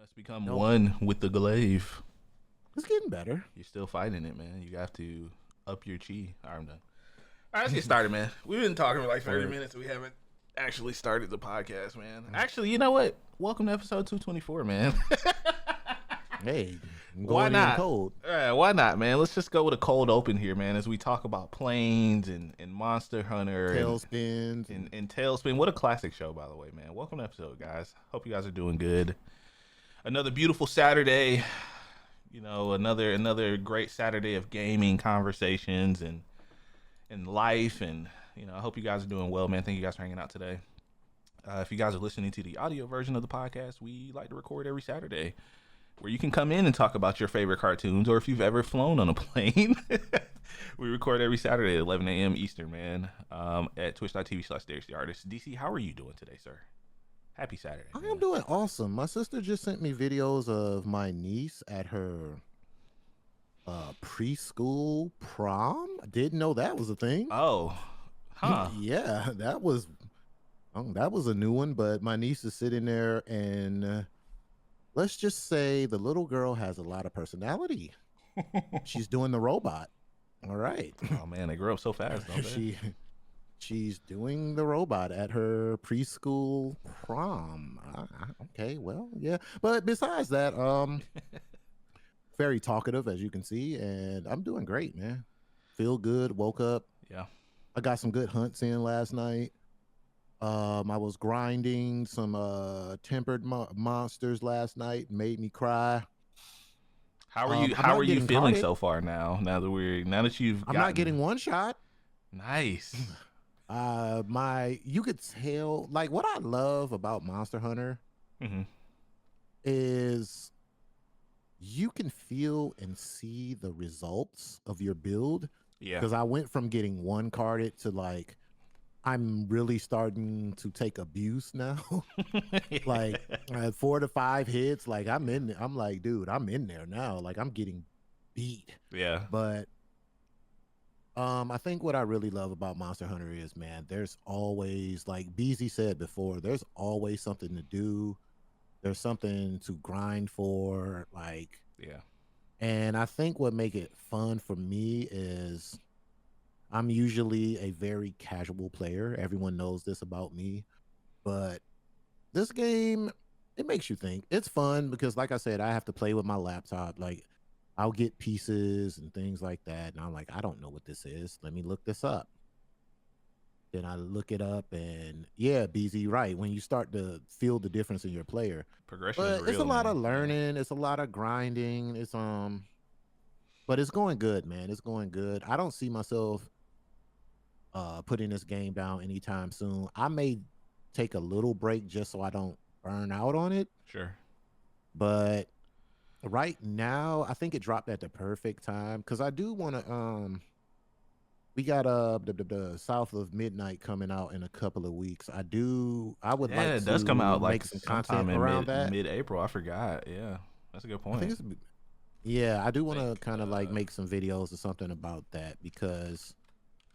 must become No, one with the glaive. it's getting better. You're still fighting it, man. You have to up your chi. All right, I'm done. All right, let's get started, man. We've been talking for like 30 Word. minutes. We haven't actually started the podcast, man. Actually, you know what? Welcome to episode 224, man. Hey, I'm Why going in not? cold. Why not, man? Let's just go with a cold open here, man, as we talk about planes and Monster Hunter Tailspins. and Tailspin. What a classic show, by the way, man. Welcome to episode, guys. Hope you guys are doing good. Another beautiful Saturday. You know, another great Saturday of gaming conversations and life, and you know, I hope you guys are doing well, man. Thank you guys for hanging out today. If you guys are listening to the audio version of the podcast, we like to record every Saturday, where you can come in and talk about your favorite cartoons, or if you've ever flown on a plane. We record every Saturday at 11 a.m. Eastern, man, at twitch.tv/DarcyArtist. DC, how are you doing today, sir? Happy Saturday. I Man. am doing awesome. My sister just sent me videos of my niece at her preschool prom. I didn't know that was a thing. Oh, huh. Yeah, that was a new one. But my niece is sitting there, and let's just say the little girl has a lot of personality. She's doing the robot. All right. Oh man, they grow up so fast, don't they? She's doing the robot at her preschool prom. Okay, well, yeah. But besides that, very talkative, as you can see, and I'm doing great, man. Feel good. Woke up. Yeah. I got some good hunts in last night. I was grinding some tempered monsters last night. Made me cry. How are you? I'm How not are you getting feeling carded. so far now? Now that you've I'm not getting one shot. nice. You could tell, like, what I love about Monster Hunter Hmm. is you can feel and see the results of your build. Yeah. Because I went from getting one carded to like I'm really starting to take abuse now. Like 4 to 5 hits, like I'm like, dude, I'm in there now. Like I'm getting beat. Yeah. But I think what I really love about Monster Hunter is, man, there's always, like BZ said before, there's always something to do. There's something to grind for, like, Yeah. and I think what make it fun for me is I'm usually a very casual player. Everyone knows this about me, but this game, it makes you think. It's fun because, like I said, I have to play with my laptop. Like, I'll get pieces and things like that, and I'm like, I don't know what this is. Let me look this up. Then I look it up, and yeah, BZ, right. When you start to feel the difference in your player, Progression is but real. it's a lot man. of learning. It's a lot of grinding. But it's going good, man. It's going good. I don't see myself putting this game down anytime soon. I may take a little break just so I don't burn out on it. Sure. But right now, I think it dropped at the perfect time because I do want to. We got the South of Midnight coming out in a couple of weeks. I would Yeah, like it does come out to like make some sometime content in around that. mid-April. I forgot. Yeah, that's a good I think point. yeah, I do want to Think, kind of like make some videos or something about that because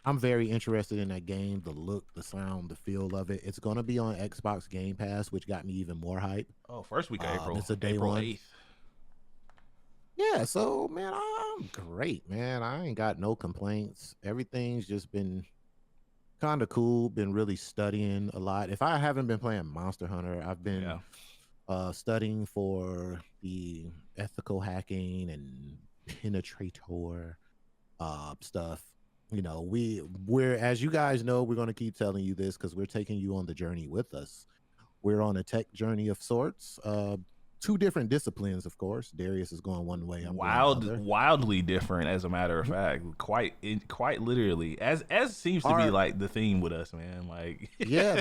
I'm very interested in that game. The look, the sound, the feel of it. It's gonna be on Xbox Game Pass, which got me even more hype. Oh, first week of April. It's a day April one. 8th. Yeah, so man, I'm great, man. I ain't got no complaints. Everything's just been kind of cool. Been really studying a lot. If I haven't been playing Monster Hunter, I've been studying for the ethical hacking and penetrator stuff. You know, we're, as you guys know, we're going to keep telling you this because we're taking you on the journey with us. We're on a tech journey of sorts. 2 different disciplines, of course. Darius is going one way. I'm going the other. Wildly different, as a matter of fact. Quite literally, as seems to be like the theme with us, man. Like, yeah,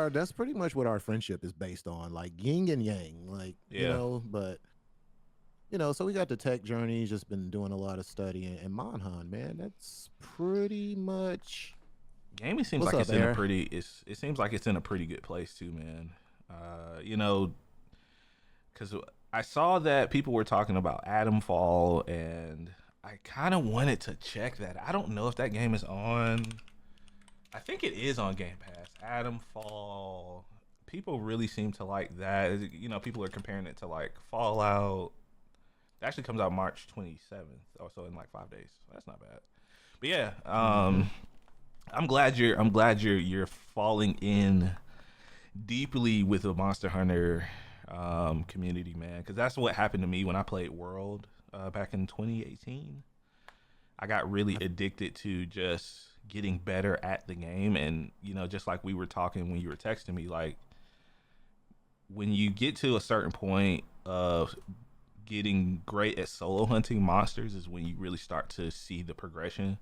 that's pretty much what our friendship is based on, like yin and yang, like you know. But you know, so we got the tech journey. Just been doing a lot of studying, and Monhan, man, that's pretty much. Gaming seems What's like up, it's in Air? a pretty. It seems like it's in a pretty good place too, man. You know, because I saw that people were talking about Adamfall, and I kind of wanted to check that. I don't know if that game is on. I think it is on Game Pass. Adamfall people really seem to like that. You know, people are comparing it to like Fallout. It actually comes out March 27th, also in like 5 days. That's not bad. But yeah, I'm glad you're falling in deeply with the Monster Hunter community, man, because that's what happened to me when I played World back in 2018. I got really addicted to just getting better at the game, and you know, just like we were talking when you were texting me, like when you get to a certain point of getting great at solo hunting monsters is when you really start to see the progression.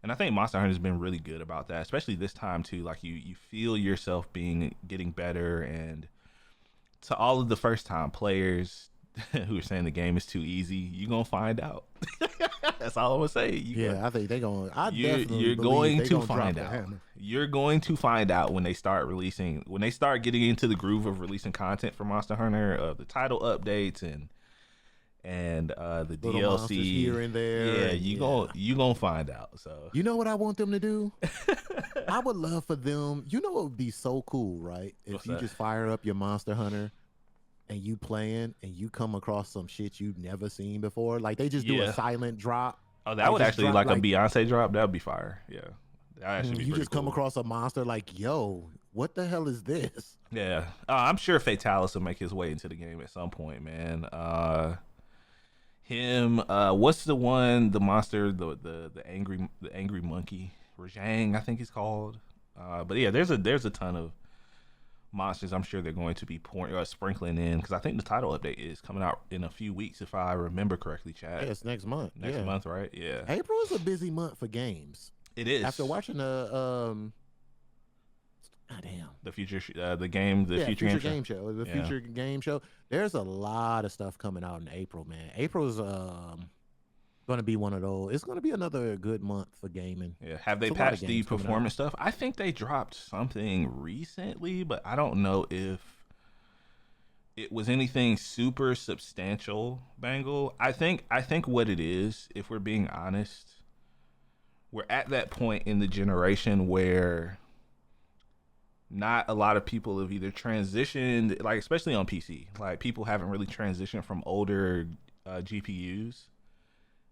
And I think Monster Hunter has been really good about that, especially this time too. Like you feel yourself getting better, and to all of the first time players who are saying the game is too easy, you're gonna find out. That's all I'm gonna say. I think they're gonna. You're going to find out. You're going to find out when they start getting into the groove of releasing content for Monster Hunter, the title updates and the Little DLC here and there. Yeah, you gonna find out. So you know what I want them to do? I would love for them. You know what would be so cool, right? If you just fire up your Monster Hunter and you playing and you come across some shit you've never seen before. Like they just do a silent drop. Oh, that would actually like a Beyonce drop. That would be fire. Yeah. That actually be you just come cool. across a monster like, yo, what the hell is this? Yeah. I'm sure Fatalis will make his way into the game at some point, man. What's the monster, the angry monkey, Rajang, I think he's called. But yeah, there's a ton of monsters I'm sure they're going to be sprinkling in, because I think the title update is coming out in a few weeks if I remember correctly, Chad. Yeah, it's next month. Next month, right? Yeah. April is a busy month for games. It is. After watching the the future future game show. The future game show. There's a lot of stuff coming out in April, man. April's going to be one of those. It's going to be another good month for gaming. Yeah. Have they patched the performance stuff? I think they dropped something recently, but I don't know if it was anything super substantial, Bangle. I think what it is, if we're being honest, we're at that point in the generation where not a lot of people have either transitioned, like especially on PC, like people haven't really transitioned from older GPUs.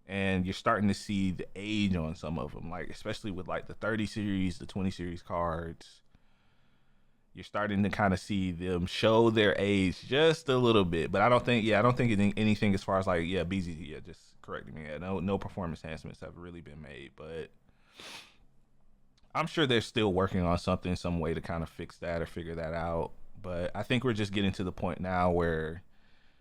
And you're starting to see the age on some of them, like especially with like the 30 series, the 20 series cards. You're starting to kind of see them show their age just a little bit, but I don't think anything as far as like BZ, just correcting me. No performance enhancements have really been made, but I'm sure they're still working on something, some way to kind of fix that or figure that out. But I think we're just getting to the point now where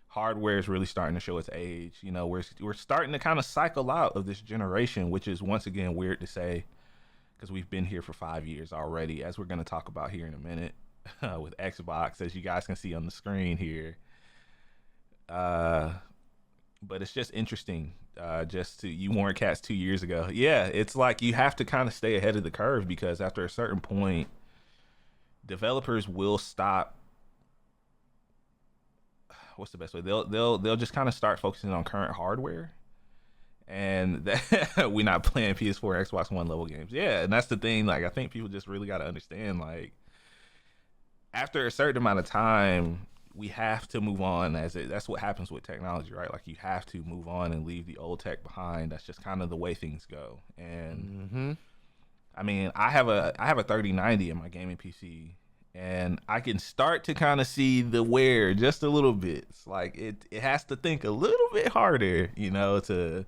hardware is really starting to show its age. You know, we're starting to kind of cycle out of this generation, which is once again weird to say because we've been here for 5 years already, as we're going to talk about here in a minute with Xbox, as you guys can see on the screen here. But it's just interesting. You weren't cats 2 years ago. Yeah, it's like you have to kind of stay ahead of the curve, because after a certain point, developers will stop. What's the best way? They'll just kind of start focusing on current hardware, and that we're not playing PS4, Xbox One level games. Yeah, and that's the thing. Like, I think people just really got to understand, like, after a certain amount of time, we have to move on. That's what happens with technology, right? Like, you have to move on and leave the old tech behind. That's just kind of the way things go. And I mean, I have a 3090 in my gaming PC. And I can start to kind of see the wear just a little bit. It's like it has to think a little bit harder, you know, to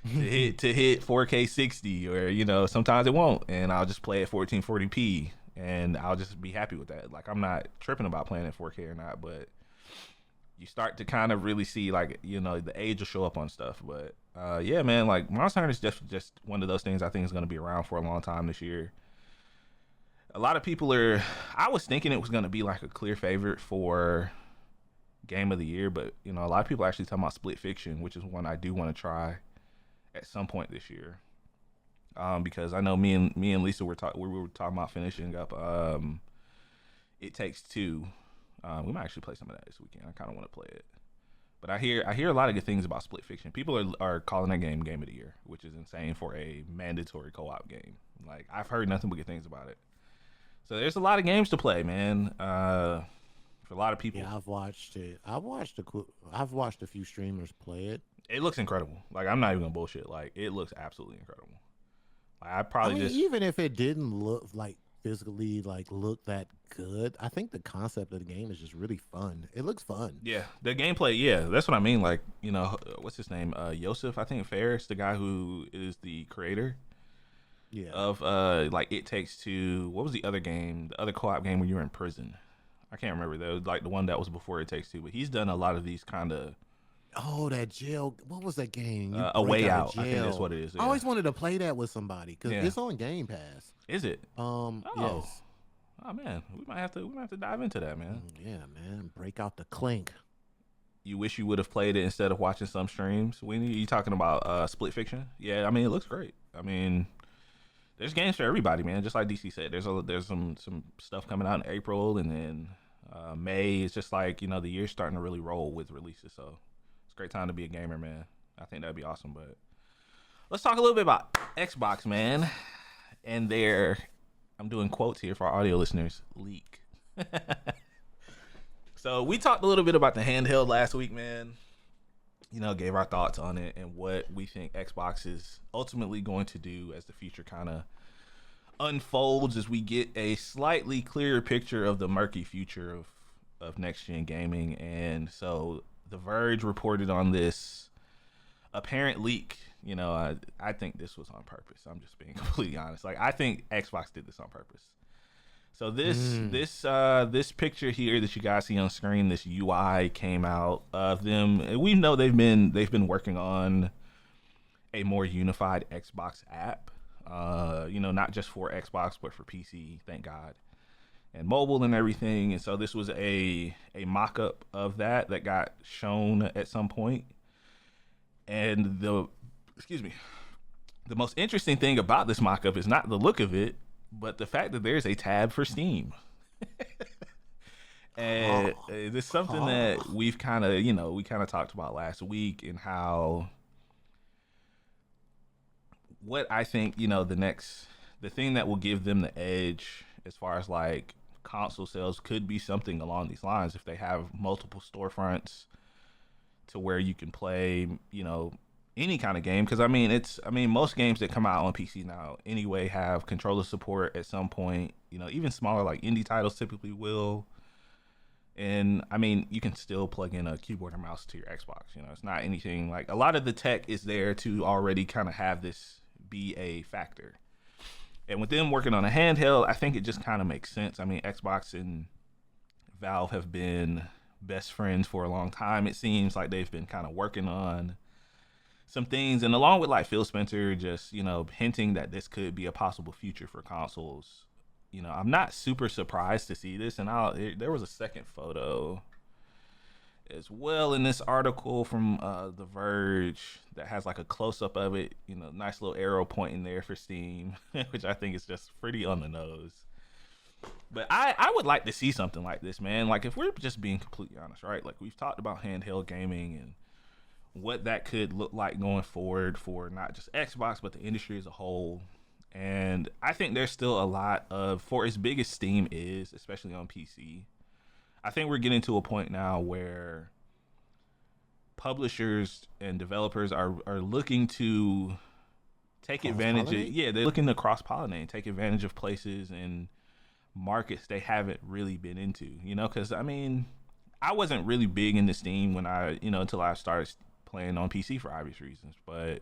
hit 4K 60, or you know, sometimes it won't, and I'll just play at 1440p, and I'll just be happy with that. Like, I'm not tripping about playing at 4K or not, but you start to kind of really see, like, you know, the age will show up on stuff. But yeah, man, like Monster Hunter is just one of those things I think is going to be around for a long time this year. A lot of people I was thinking it was going to be like a clear favorite for game of the year, but you know, a lot of people are actually talking about Split Fiction, which is one I do want to try at some point this year. Because I know me and Lisa we were talking about finishing up It Takes Two. We might actually play some of that this weekend. I kind of want to play it. But I hear a lot of good things about Split Fiction. People are calling that game of the year, which is insane for a mandatory co-op game. Like, I've heard nothing but good things about it. So there's a lot of games to play, man. For a lot of people, Yeah, I've watched it. I've watched a few streamers play it. it looks incredible. Like I'm not even gonna bullshit. Like it looks absolutely incredible. Like I I probably mean, just even if it didn't look like physically like look that good, I think the concept of the game is just really fun. It looks fun. yeah, the gameplay. Yeah, that's what I mean. Like what's his name? Yosef, I think Ferris, the guy who is the creator Yeah. of like It Takes Two. What was the other game? The other co-op game where you were in prison. I can't remember though. Like the one that was before It Takes Two. But he's done a lot of these kind of Oh, that jail. What was that game? You A break Way out Out. of I think that's jail. what it is. I Yeah. always wanted to play that with somebody because Yeah. it's on Game Pass. Is it? Oh. Yes. Oh man, we might have to dive into that, man. Yeah, man. Break out the clink. You wish you would have played it instead of watching some streams. When you talking about Split Fiction? Yeah, I mean it looks great. I mean, there's games for everybody, man. Just like DC said, there's some stuff coming out in April, and then May is just like the year's starting to really roll with releases. So it's a great time to be a gamer, man. I think that'd be awesome. But let's talk a little bit about Xbox, man, and their I'm doing quotes here for our audio listeners. Leak. So we talked a little bit about the handheld last week, man. Gave our thoughts on it and what we think Xbox is ultimately going to do as the future kind of unfolds as we get a slightly clearer picture of the murky future of next gen gaming. And so The Verge reported on this apparent leak. I think this was on purpose. I'm just being completely honest. Like I think Xbox did this on purpose. So this picture here that you guys see on screen, this UI came out of them. We know they've been working on a more unified Xbox app. Not just for Xbox but for PC, thank God, and mobile and everything. And so this was a mock-up of that got shown at some point. And the most interesting thing about this mock-up is not the look of it, but the fact that there's a tab for Steam. And it's something that we've kind of talked about last week, and how what I think the thing that will give them the edge as far as like console sales could be something along these lines if they have multiple storefronts to where you can play any kind of game. Because most games that come out on PC now anyway have controller support at some point. Even smaller like indie titles typically will. And you can still plug in a keyboard and mouse to your Xbox. It's not anything like, a lot of the tech is there to already kind of have this be a factor. And with them working on a handheld, I think it just kind of makes sense. Xbox and Valve have been best friends for a long time. It seems like they've been kind of working on some things, and along with like Phil Spencer just hinting that this could be a possible future for consoles. I'm not super surprised to see this. And there was a second photo as well in this article from The Verge that has like a close-up of it, nice little arrow pointing there for Steam, which I think is just pretty on the nose. But I would like to see something like this, man. Like if we're just being completely honest, right? Like we've talked about handheld gaming and what that could look like going forward for not just Xbox but the industry as a whole. And I think there's still a lot of, for as big as Steam is, especially on PC, I think we're getting to a point now where publishers and developers are looking to take advantage of, they're looking to cross-pollinate and take advantage of places and markets they haven't really been into, because I wasn't really big into Steam when until I started playing on PC for obvious reasons. But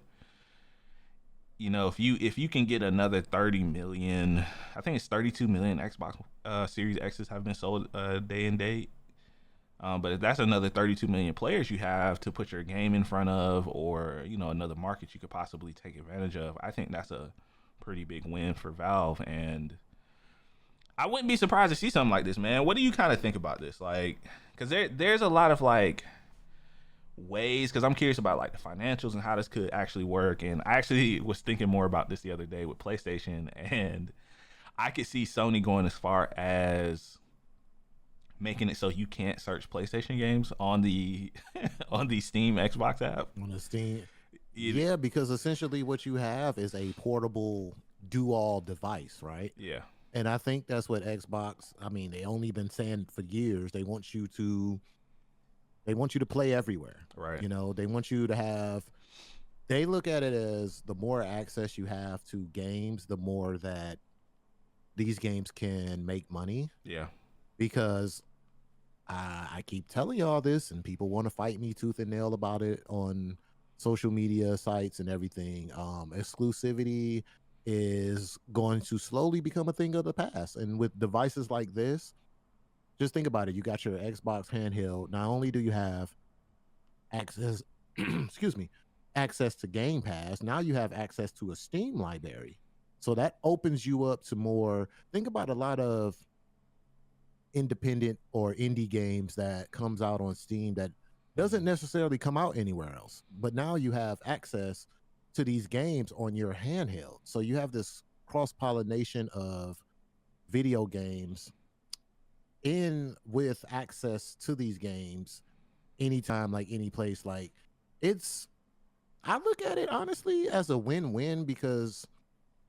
if you can get another 30 million, I think it's 32 million Xbox Series X's have been sold day and date. But if that's another 32 million players you have to put your game in front of, or another market you could possibly take advantage of, I think that's a pretty big win for Valve. And I wouldn't be surprised to see something like this, man. What do you kind of think about this? Like, because there's a lot of like ways, because I'm curious about like the financials and how this could actually work. And I actually was thinking more about this the other day with PlayStation, and I could see Sony going as far as making it so you can't search PlayStation games on the on the Steam Xbox app. On the Steam, yeah, because essentially what you have is a portable do-all device, right? Yeah. And I think that's what Xbox, I mean, they only been saying for years. They want you to play everywhere. Right. They want you to have they look at it as the more access you have to games, the more that these games can make money Yeah. because I keep telling y'all this, and people want to fight me tooth and nail about it on social media sites and everything. Exclusivity is going to slowly become a thing of the past, and with devices like this, just think about it. You got your Xbox handheld. Not only do you have access, excuse me, access to Game Pass, now you have access to a Steam library. So that opens you up to more. Think about a lot of independent or indie games that comes out on Steam that doesn't necessarily come out anywhere else. But now you have access to these games on your handheld. So you have this cross pollination of video games in with access to these games anytime, like any place. Like it's, I look at it honestly as a win-win because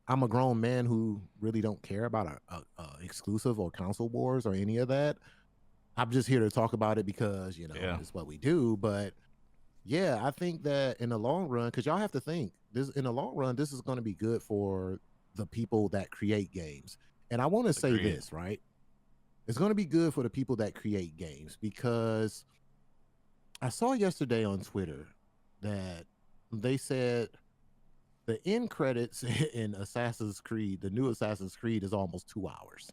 I'm a grown man who really don't care about a exclusive or console wars or any of that. I'm just here to talk about it because Yeah. it's what we do. But yeah, I think that in the long run, because y'all have to think this in the long run, this is going to be good for the people that create games. And I want to say Agreed. this, right? It's going to be good for the people that create games because I saw yesterday on Twitter that they said the end credits in Assassin's Creed, the new Assassin's Creed, is almost 2 hours,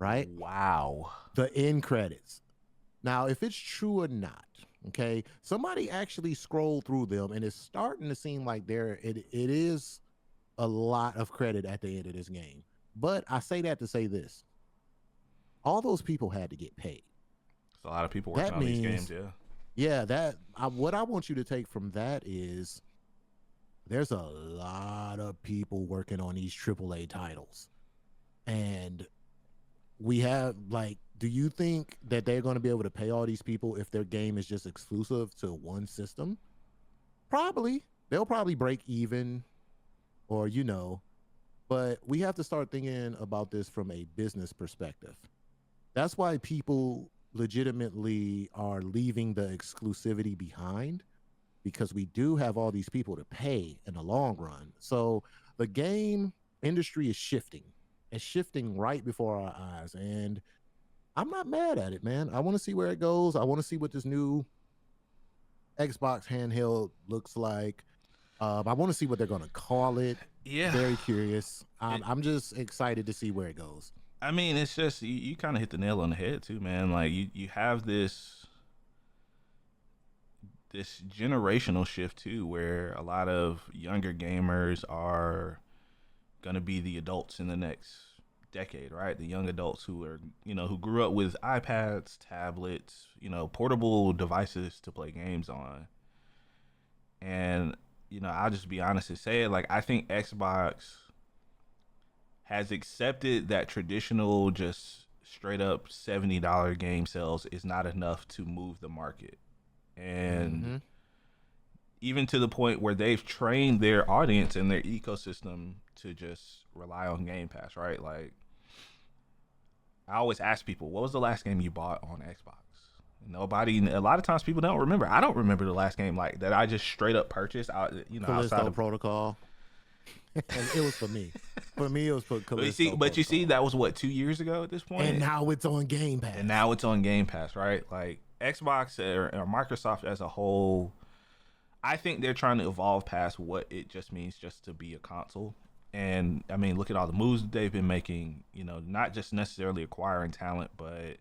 right? Wow. The end credits. Now, if it's true or not, okay, somebody actually scrolled through them, and it's starting to seem like it is a lot of credit at the end of this game. But I say that to say this: all those people had to get paid. It's a lot of people working That on these means, games. Yeah. yeah, what I want you to take from that is there's a lot of people working on these AAA titles. And we have, like, do you think that they're going to be able to pay all these people if their game is just exclusive to one system? Probably. They'll probably break even or, but we have to start thinking about this from a business perspective. That's why people legitimately are leaving the exclusivity behind because we do have all these people to pay in the long run. So the game industry is shifting. It's shifting right before our eyes. And I'm not mad at it, man. I want to see where it goes. I want to see what this new Xbox handheld looks like. I want to see what they're going to call it. Yeah. Very curious. I'm just excited to see where it goes. I mean, it's just you kind of hit the nail on the head too, man. Like you have this generational shift too, where a lot of younger gamers are gonna be the adults in the next decade, right? The young adults who are who grew up with iPads, tablets, portable devices to play games on. And I'll just be honest and say it, like I think Xbox has accepted that traditional just straight up $70 game sales is not enough to move the market. And even to the point where they've trained their audience and their ecosystem to just rely on Game Pass, right? Like I always ask people, what was the last game you bought on Xbox? A lot of times people don't remember. I don't remember the last game like that I just straight up purchased out, Callisto outside of Protocol. And it was for me. For me, it was for Callisto. But you see, that was what, 2 years ago at this point, and now it's on Game Pass. And now it's on Game Pass, right? Like Xbox or Microsoft as a whole, I think they're trying to evolve past what it just means just to be a console. And I mean, look at all the moves that they've been making. Not just necessarily acquiring talent, but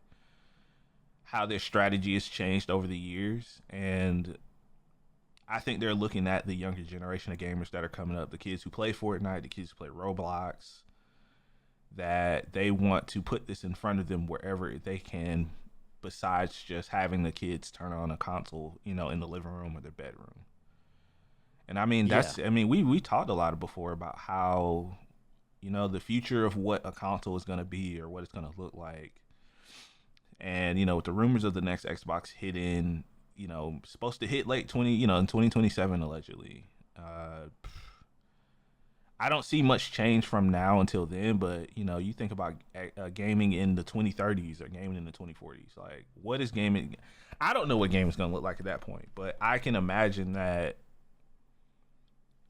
how their strategy has changed over the years. And I think they're looking at the younger generation of gamers that are coming up, the kids who play Fortnite, the kids who play Roblox, that they want to put this in front of them wherever they can, besides just having the kids turn on a console, in the living room or their bedroom. And I mean, we talked a lot before about how, the future of what a console is going to be or what it's going to look like. And, with the rumors of the next Xbox hitting, supposed to hit late in 2027 allegedly. I don't see much change from now until then. But you know, you think about gaming in the 2030s or gaming in the 2040s. Like, what is gaming? I don't know what game is going to look like at that point, but I can imagine that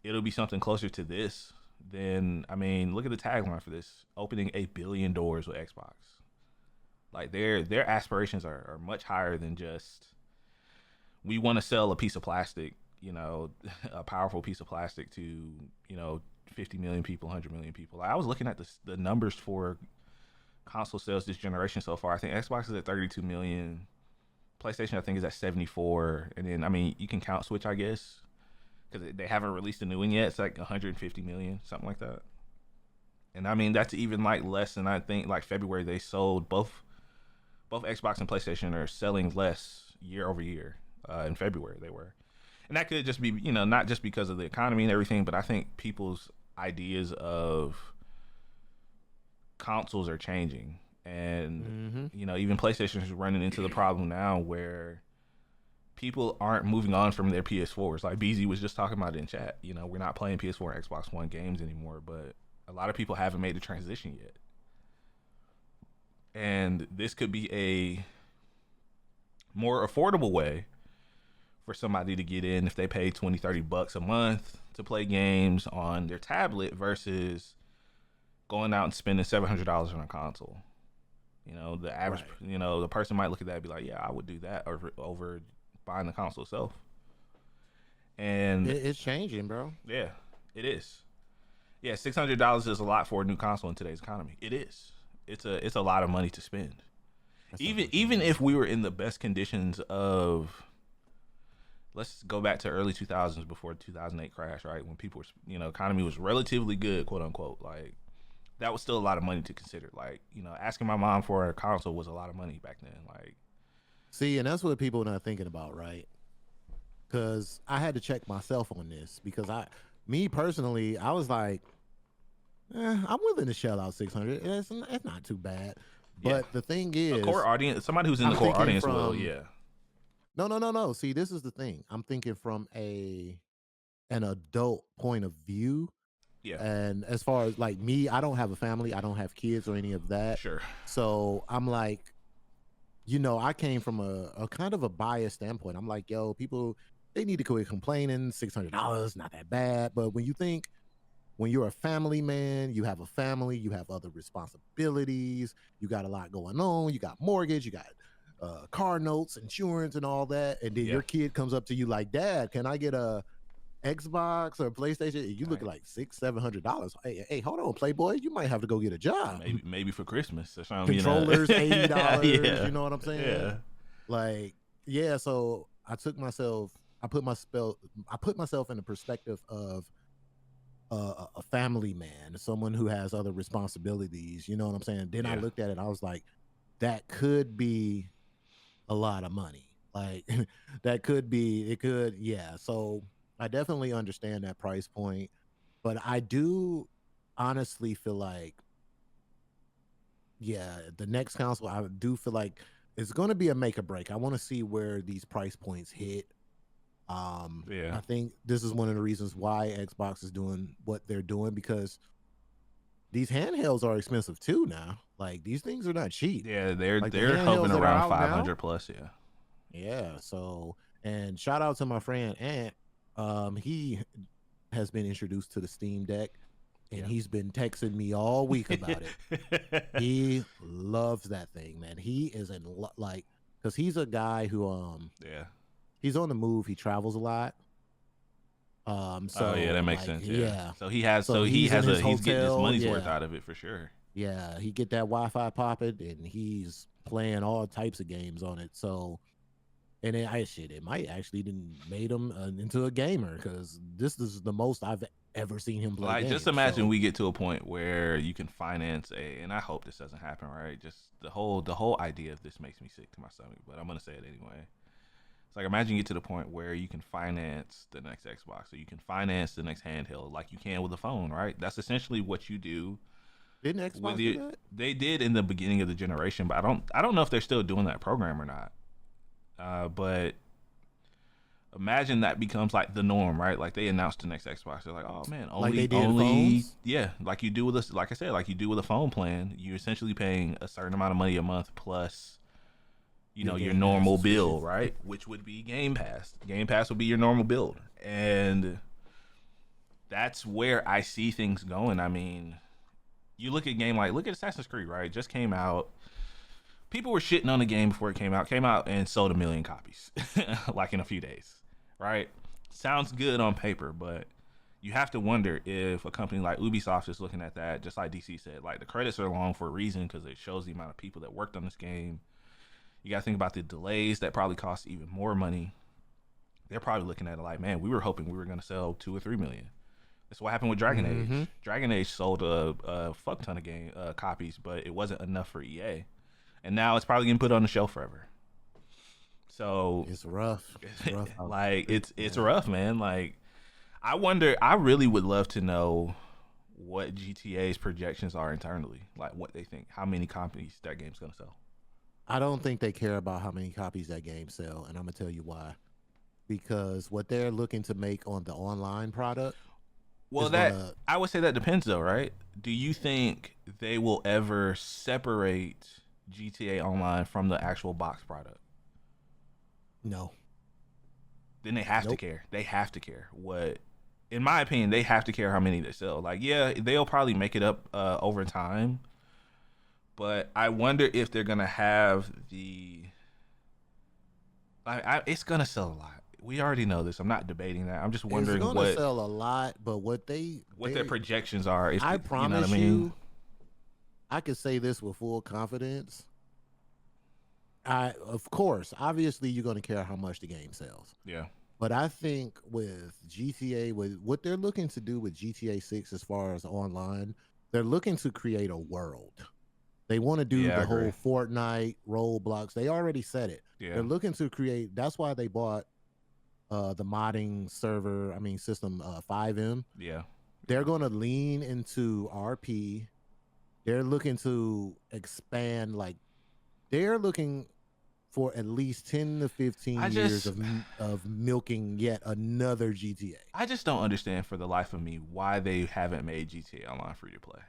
it'll be something closer to this. Then, I mean, look at the tagline for this: opening 1 billion doors with Xbox. Like their aspirations are much higher than just we want to sell a piece of plastic, you know, a powerful piece of plastic to, you know, 50 million people, 100 million people. Like, I was looking at the numbers for console sales this generation so far. I think Xbox is at 32 million. PlayStation, I think, is at 74. And then, I mean, you can count Switch, I guess, because they haven't released a new one yet. It's like 150 million, something like that. And I mean, that's even like less than I think like February they sold both Xbox and PlayStation are selling less year over year. In February they were, and that could just be, you know, not just because of the economy and everything, but I think people's ideas of consoles are changing, and you know, even PlayStation is running into the problem now where people aren't moving on from their PS4s. Like BZ was just talking about it in chat. You know, we're not playing PS4 and Xbox One games anymore, but a lot of people haven't made the transition yet, and this could be a more affordable way for somebody to get in if they pay $20-$30 a month to play games on their tablet versus going out and spending $700 on a console. You know, the average, you know, the person might look at that and be like, yeah, I would do that over buying the console itself. And it's changing, bro. Yeah, it is. Yeah, $600 is a lot for a new console in today's economy. It is. It's a lot of money to spend. Even if we were in the best conditions of, let's go back to early 2000s before the 2008 crash, right? When people were, you know, economy was relatively good, quote unquote. Like, that was still a lot of money to consider. Like, you know, asking my mom for a console was a lot of money back then. Like, see, and that's what people are not thinking about, right? Because I had to check myself on this because me personally, I was like, I'm willing to shell out 600. It's not too bad. But the thing is, a core audience, somebody who's in the core audience will, yeah. No. See, this is the thing. I'm thinking from an adult point of view. Yeah. And as far as like me, I don't have a family. I don't have kids or any of that. Sure. So I'm like, you know, I came from a kind of a biased standpoint. I'm like, yo, people, they need to quit complaining. $600, not that bad. But when you're a family man, you have a family, you have other responsibilities, you got a lot going on, you got mortgage, you got car notes, insurance, and all that. And then your kid comes up to you like, Dad, can I get a Xbox or PlayStation? You look like $600-$700. Hey, hold on, Playboy, you might have to go get a job. Maybe for Christmas or something. Controllers, you know? $80. Yeah. You know what I'm saying? Yeah. Like, yeah. So I put myself in the perspective of a family man, someone who has other responsibilities. You know what I'm saying? Then I looked at it. I was like, that could be a lot of money. Like it could. Yeah. So I definitely understand that price point, but I do honestly feel like, the next console, I do feel like it's going to be a make or break. I want to see where these price points hit. I think this is one of the reasons why Xbox is doing what they're doing, because these handhelds are expensive too now. Like, these things are not cheap. Yeah, they're hovering around 500 plus. Yeah. So, and shout out to my friend Ant. He has been introduced to the Steam Deck, and he's been texting me all week about it. He loves that thing, man. He is because he's a guy who he's on the move. He travels a lot. So that makes sense. Yeah. So he's getting his money's worth out of it for sure. Yeah, he get that Wi-Fi popping, and he's playing all types of games on it. So, and it might actually made him into a gamer, because this is the most I've ever seen him play. Like, just imagine we get to a point where you can finance and I hope this doesn't happen, right? Just the whole idea of this makes me sick to my stomach, but I'm gonna say it anyway. It's like, imagine you get to the point where you can finance the next Xbox, or you can finance the next handheld like you can with a phone, right? That's essentially what you do. Didn't Xbox do that? They did in the beginning of the generation, but I don't know if they're still doing that program or not. But Imagine that becomes like the norm, right? Like they announced the next Xbox. They're like, oh man, Like they only, did phones. yeah, like you do with this, like I said, like you do with a phone plan. You're essentially paying a certain amount of money a month plus, Your your Game Pass normal subscription. bill, right? Which would be Game Pass. Game Pass would be your normal bill, and that's where I see things going. I mean, you look at look at Assassin's Creed, right? Just came out. People were shitting on the game before it came out. Came out and sold 1 million copies, like in a few days, right? Sounds good on paper, but you have to wonder if a company like Ubisoft is looking at that, just like DC said. Like the credits are long for a reason because it shows the amount of people that worked on this game. You got to think about the delays that probably cost even more money. They're probably looking at it like, man, we were hoping we were going to sell 2 or 3 million. That's what happened with Dragon Age. Dragon Age sold a fuck ton of copies, but it wasn't enough for EA. And now it's probably getting put on the shelf forever. So it's rough. It's rough. Like it's rough, man. Like I wonder. I really would love to know what GTA's projections are internally. Like what they think, how many copies that game's gonna sell. I don't think they care about how many copies that game sell, and I'm gonna tell you why. Because what they're looking to make on the online product. Well, I would say that depends, though, right? Do you think they will ever separate GTA Online from the actual box product? No. Then they have to care. They have to care. What, in my opinion, they have to care how many they sell. Like, yeah, they'll probably make it up over time, but I wonder if they're gonna have the. It's gonna sell a lot. We already know this. I'm not debating that. I'm just wondering it's gonna sell a lot, but what their projections are. I promise you, I could say this with full confidence. Of course, obviously, you're gonna care how much the game sells. Yeah. But I think with GTA, with what they're looking to do with GTA 6 as far as online, they're looking to create a world. They want to do the whole Fortnite, Roblox. They already said it. Yeah. They're looking to create. That's why they bought the modding system 5M. Yeah. They're going to lean into RP. They're looking to expand. Like they're looking for at least 10 to 15 years of milking yet another GTA. I just don't understand for the life of me why they haven't made GTA Online free to play.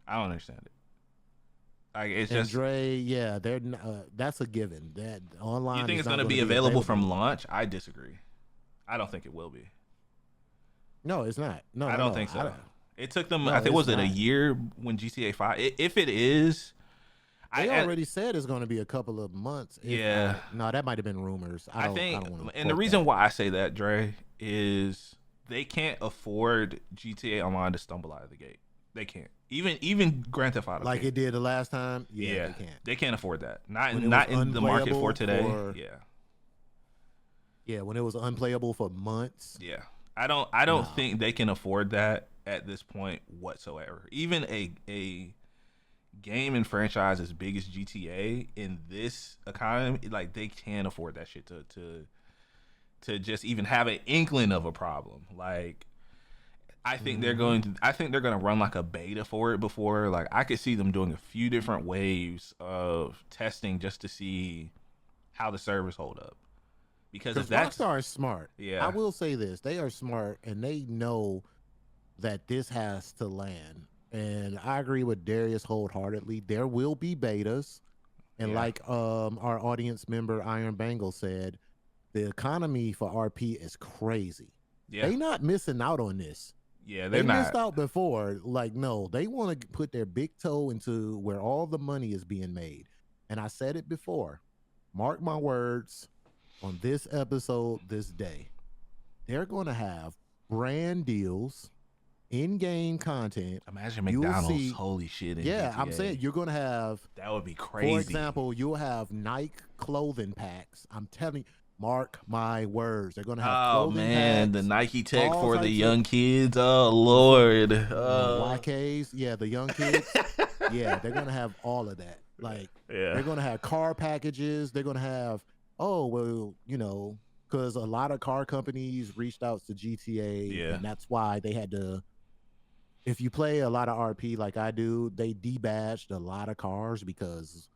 I don't understand it. Like it's just Dre, yeah, they're that's a given. That online. You think it's going to be available from launch? I disagree. I don't think it will be. No, it's not. No, I don't think so. It took them. I think was it a year when GTA 5? If it is, they already said it's going to be a couple of months. Yeah. No, that might have been rumors. I think, and the reason why I say that, Dre, is they can't afford GTA Online to stumble out of the gate. They can't. Even Grand Theft Auto, like it did the last time. Yeah, they can't. They can't afford that. Not in the market for today. Yeah, when it was unplayable for months. Yeah, I don't think they can afford that at this point whatsoever. Even a game and franchise as big as GTA in this economy, like they can't afford that shit to just even have an inkling of a problem. Like I think they're going to run like a beta for it before. Like I could see them doing a few different waves of testing just to see how the servers hold up. Because if Rockstar is smart. Yeah. I will say this. They are smart and they know that this has to land. And I agree with Darius wholeheartedly. There will be betas. And like our audience member Iron Bangle said, the economy for RP is crazy. Yeah. They not missing out on this. Yeah, they missed out before. Like, no, they want to put their big toe into where all the money is being made. And I said it before. Mark my words. On this episode, this day, they're going to have brand deals, in-game content. Imagine McDonald's. Holy shit. Yeah, GTA. I'm saying you're going to have. That would be crazy. For example, you'll have Nike clothing packs. I'm telling you, mark my words. They're going to have clothing packs. The Nike tech for the young kids. Oh, Lord. YKs. Yeah, the young kids. Yeah, they're going to have all of that. Like, they're going to have car packages. They're going to have. Oh, well, because a lot of car companies reached out to GTA, and that's why they had to. If you play a lot of RP like I do, they debadged a lot of cars because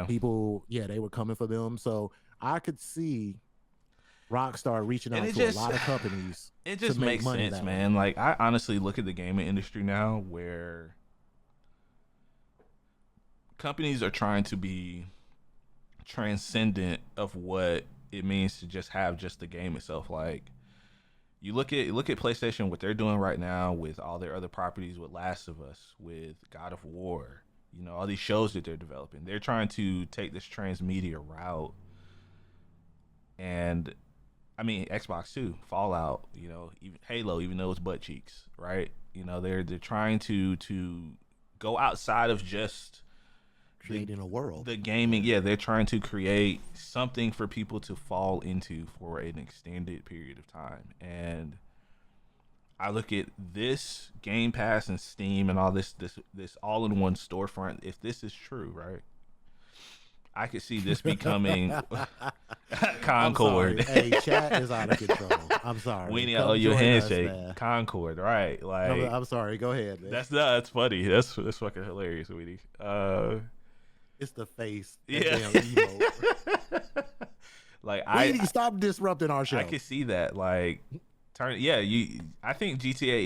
people, they were coming for them. So I could see Rockstar reaching And out it to a just lot of companies it to just make makes money sense, that way. man. Like I honestly look at the gaming industry now where companies are trying to be transcendent of what it means to just have just the game itself. Like you look at PlayStation, what they're doing right now with all their other properties, with Last of Us, with God of War, you know, all these shows that they're developing. They're trying to take this transmedia route, and I mean Xbox too, Fallout, you know, even Halo, even though it's butt cheeks, right? You know, they're trying to go outside of just the Creating a world. the gaming. Yeah, they're trying to create something for people to fall into for an extended period of time. And I look at this Game Pass and Steam and all this all in one storefront. If this is true, right? I could see this becoming I'm sorry. Concord. Hey, chat is out of control. I'm We sorry. need to owe Come you a join us, handshake. man. Concord, right? Like I'm sorry. Go ahead, man. that's funny. That's fucking hilarious, Weedy. It's the face. That Yeah. damn emo. Like Weedy, stop disrupting our show. I could see that. Like turn yeah, I think GTA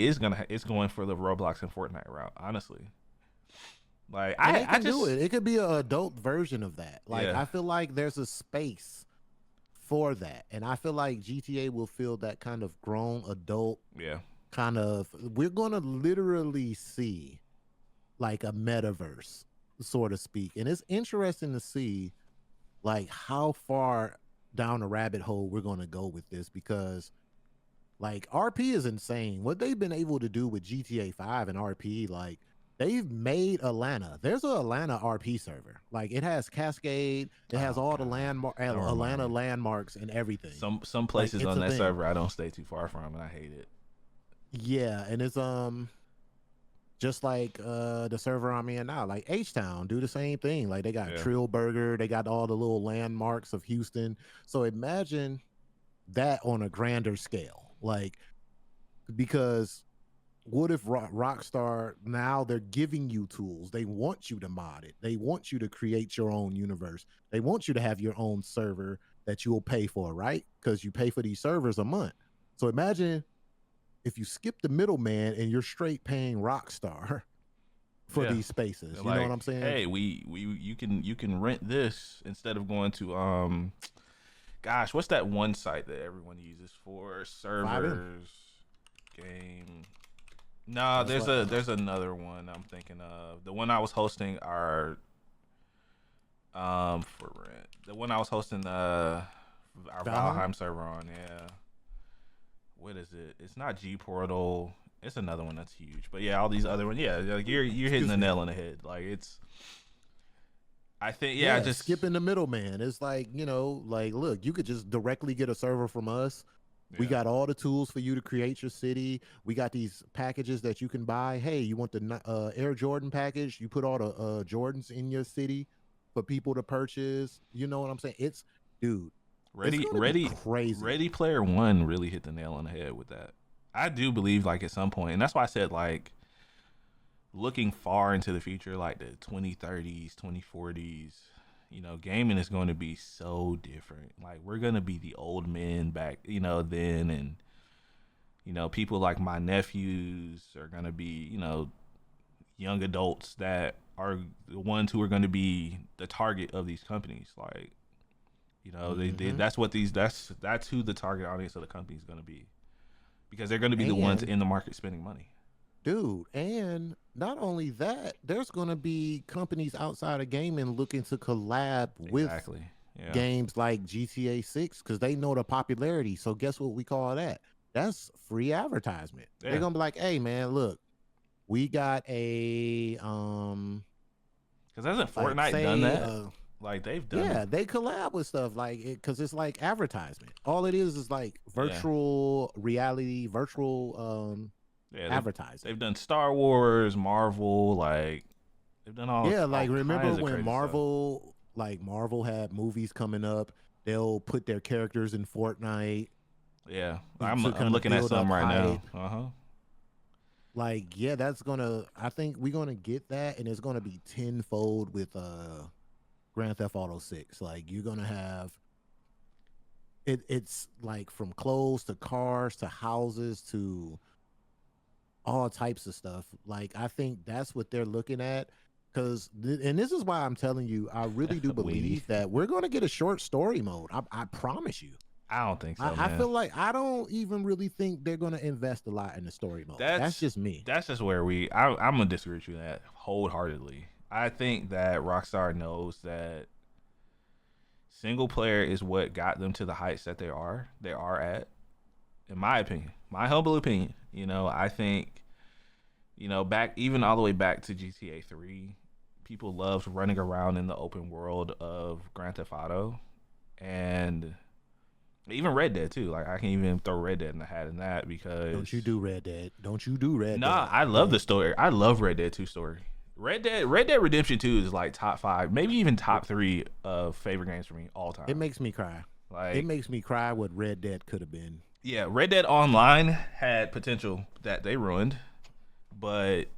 is going for the Roblox and Fortnite route, honestly. Like And I just do it. It could be an adult version of that. Like Yeah. I feel like there's a space for that, and I feel like GTA will fill that kind of grown adult yeah. kind of. We're gonna literally see like a metaverse, so to speak, and it's interesting to see like how far down a rabbit hole we're gonna go with this because. Like RP is insane. What they've been able to do with GTA 5 and RP, like they've made Atlanta. There's a Atlanta RP server. Like it has Cascade, it has all the Atlanta landmarks and everything. Some places it's on a that thing. server I don't stay too far from, and I hate it. Yeah, and it's just like the server I'm in now, like H-Town do the same thing. Like they got Yeah. Trill Burger, they got all the little landmarks of Houston. So imagine that on a grander scale. Like because what if Rockstar now they're giving you tools? They want you to mod it. They want you to create your own universe. They want you to have your own server that you'll pay for, right? Because you pay for these servers a month. So imagine if you skip the middleman and you're straight paying Rockstar for these spaces. You know what I'm saying? Hey, you can rent this instead of going to gosh, what's that one site that everyone uses for servers? Game. No, there's another one I'm thinking of. The one I was hosting our for rent. The one I was hosting our Valheim server on, yeah. What is it? It's not G Portal. It's another one that's huge. But yeah, all these other ones, yeah, like you're hitting the nail on the head. Like it's I think just skipping the middleman. It's like, you know, like look, you could just directly get a server from us. Yeah. We got all the tools for you to create your city. We got these packages that you can buy. Hey, you want the Air Jordan package? You put all the Jordans in your city for people to purchase. You know what I'm saying? It's dude. Ready Player One really hit the nail on the head with that. I do believe like at some point, and that's why I said like looking far into the future, like the 2030s, 2040s, you know, gaming is going to be so different. Like we're going to be the old men back, you know, then, and you know, people like my nephews are going to be, you know, young adults that are the ones who are going to be the target of these companies. Like, you know, that's who the target audience of the company is going to be, because they're going to be the ones in the market spending money. Dude, and not only that, there's going to be companies outside of gaming looking to collab with games like GTA 6 because they know the popularity. So guess what we call that? That's free advertisement. Yeah. They're going to be like, hey, man, look, we got a... Because hasn't Fortnite done that? Like they've done it. They collab with stuff like it because it's like advertisement. All it is like virtual reality, virtual... advertising. They've done Star Wars, Marvel, like they've done all. Yeah, like all remember when Marvel, stuff. Like Marvel had movies coming up, they'll put their characters in Fortnite. Yeah, I'm looking at some right now. Like that's I think we're gonna get that, and it's gonna be tenfold with Grand Theft Auto 6. Like you're gonna have it's like from clothes to cars to houses to all types of stuff. Like I think that's what they're looking at. And this is why I'm telling you, I really do Weedy. believe that we're going to get a short story mode. I promise you. I don't think so, I man. feel like I don't even really think they're going to invest a lot in the story mode. That's just me. That's just where I'm gonna disagree with you that wholeheartedly. I think that Rockstar knows that single player is what got them to the heights that they are at. In my opinion, my humble opinion, I think, back even all the way back to GTA 3, people loved running around in the open world of Grand Theft Auto, and even Red Dead too. Like I can even throw Red Dead in the hat in that because Don't you do Red Dead? Don't you do Red Dead? Nah, I love the story. I love Red Dead 2 story. Red Dead Redemption 2 is like top 5, maybe even top 3 of favorite games for me all time. It makes me cry. Like it makes me cry what Red Dead could have been. Yeah, Red Dead Online had potential that they ruined, but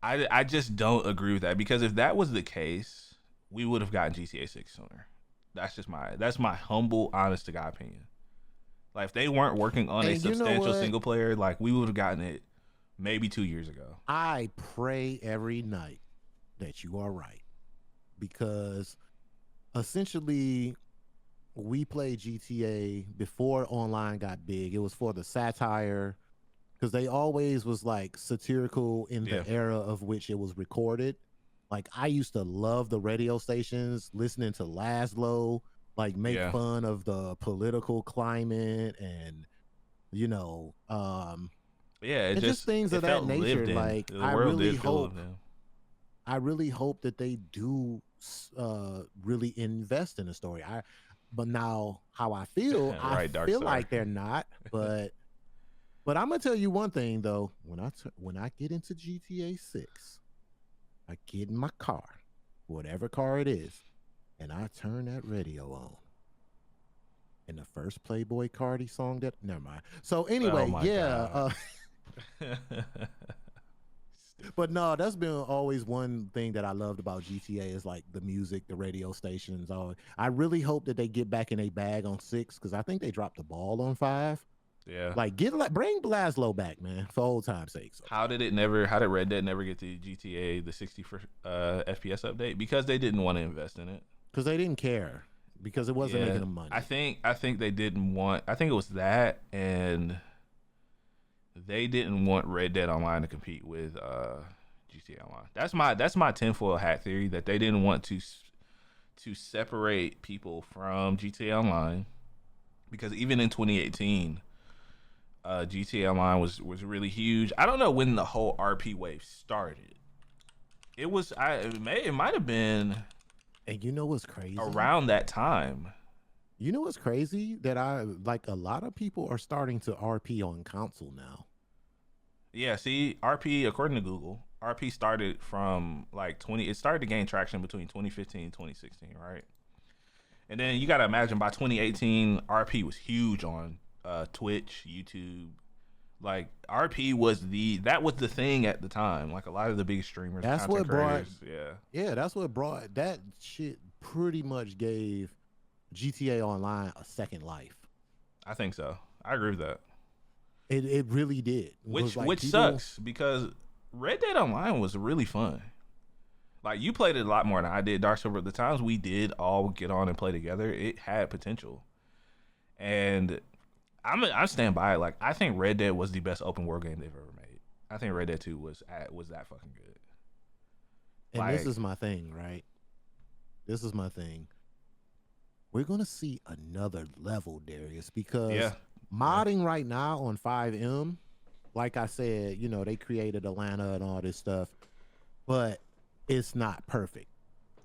I just don't agree with that because if that was the case, we would have gotten GTA 6 sooner. That's my humble, honest to God opinion. Like if they weren't working on a substantial single player, like we would have gotten it maybe 2 years ago. I pray every night that you are right because essentially we played GTA before online got big. It was for the satire because they always was like satirical in the era of which it was recorded. Like I used to love the radio stations, listening to Laszlo, like make fun of the political climate and it just things of that nature. Like I really hope that they do really invest in the story. But now how I feel, right, I feel like they're not. But I'm gonna tell you one thing though. When I get into GTA 6, I get in my car, whatever car it is, and I turn that radio on. And the first Playboy Cardi song never mind. So anyway, but no, that's been always one thing that I loved about GTA is like the music, the radio stations. I really hope that they get back in a bag on 6 because I think they dropped the ball on 5. Yeah, like bring Laszlo back, man, for old time's sake. So. How did Red Dead never get the GTA the 60 FPS update? Because they didn't want to invest in it. Because they didn't care. Because it wasn't making them money. I think they didn't want. I think it was that, and they didn't want Red Dead Online to compete with GTA Online. That's my tinfoil hat theory that they didn't want to separate people from GTA Online because even in 2018, GTA Online was really huge. I don't know when the whole RP wave started. It might have been. And you know what's crazy? Around that time. You know what's crazy? That a lot of people are starting to RP on console now. Yeah, see, RP, according to Google, RP started from it started to gain traction between 2015 and 2016, right? And then you got to imagine by 2018, RP was huge on Twitch, YouTube. Like RP was the thing at the time. Like a lot of the big streamers, that's what creators, that's what brought that shit. Pretty much gave GTA Online a second life. I think so. I agree with that. It really did. Which sucks because Red Dead Online was really fun. Like you played it a lot more than I did, Dark Silver. The times we did all get on and play together, it had potential, and I stand by it. Like I think Red Dead was the best open world game they've ever made. I think Red Dead 2 was that fucking good. And this is my thing, right? This is my thing. We're gonna see another level, Darius, because modding right now on 5M, like I said, they created Atlanta and all this stuff, but it's not perfect.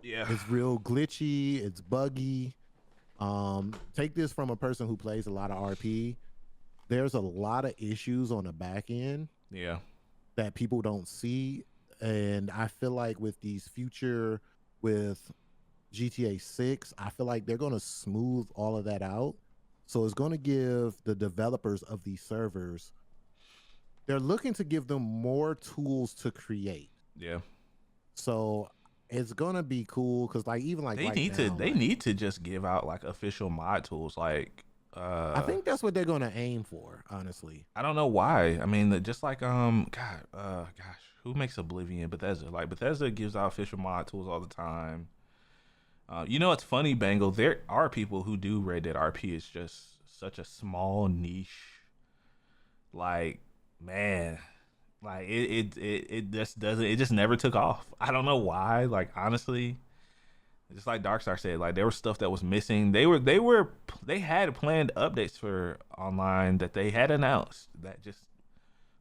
Yeah, it's real glitchy. It's buggy. Take this from a person who plays a lot of RP. There's a lot of issues on the back end. Yeah. That people don't see. And I feel like with GTA 6, I feel like they're going to smooth all of that out. So it's going to give the developers of these servers, they're looking to give them more tools to create. Yeah. So it's gonna be cool because like even like right now, They like need to just give out like official mod tools. Like I think that's what they're gonna aim for, honestly. I don't know why. I mean, just like gosh, who makes Oblivion? Bethesda. Like Bethesda gives out official mod tools all the time. You know, it's funny, Bangle. There are people who do Red Dead RP. It's just such a small niche. Like, man, like it just doesn't. It just never took off. I don't know why. Like, honestly, just like Darkstar said, like there was stuff that was missing. They had planned updates for online that they had announced that just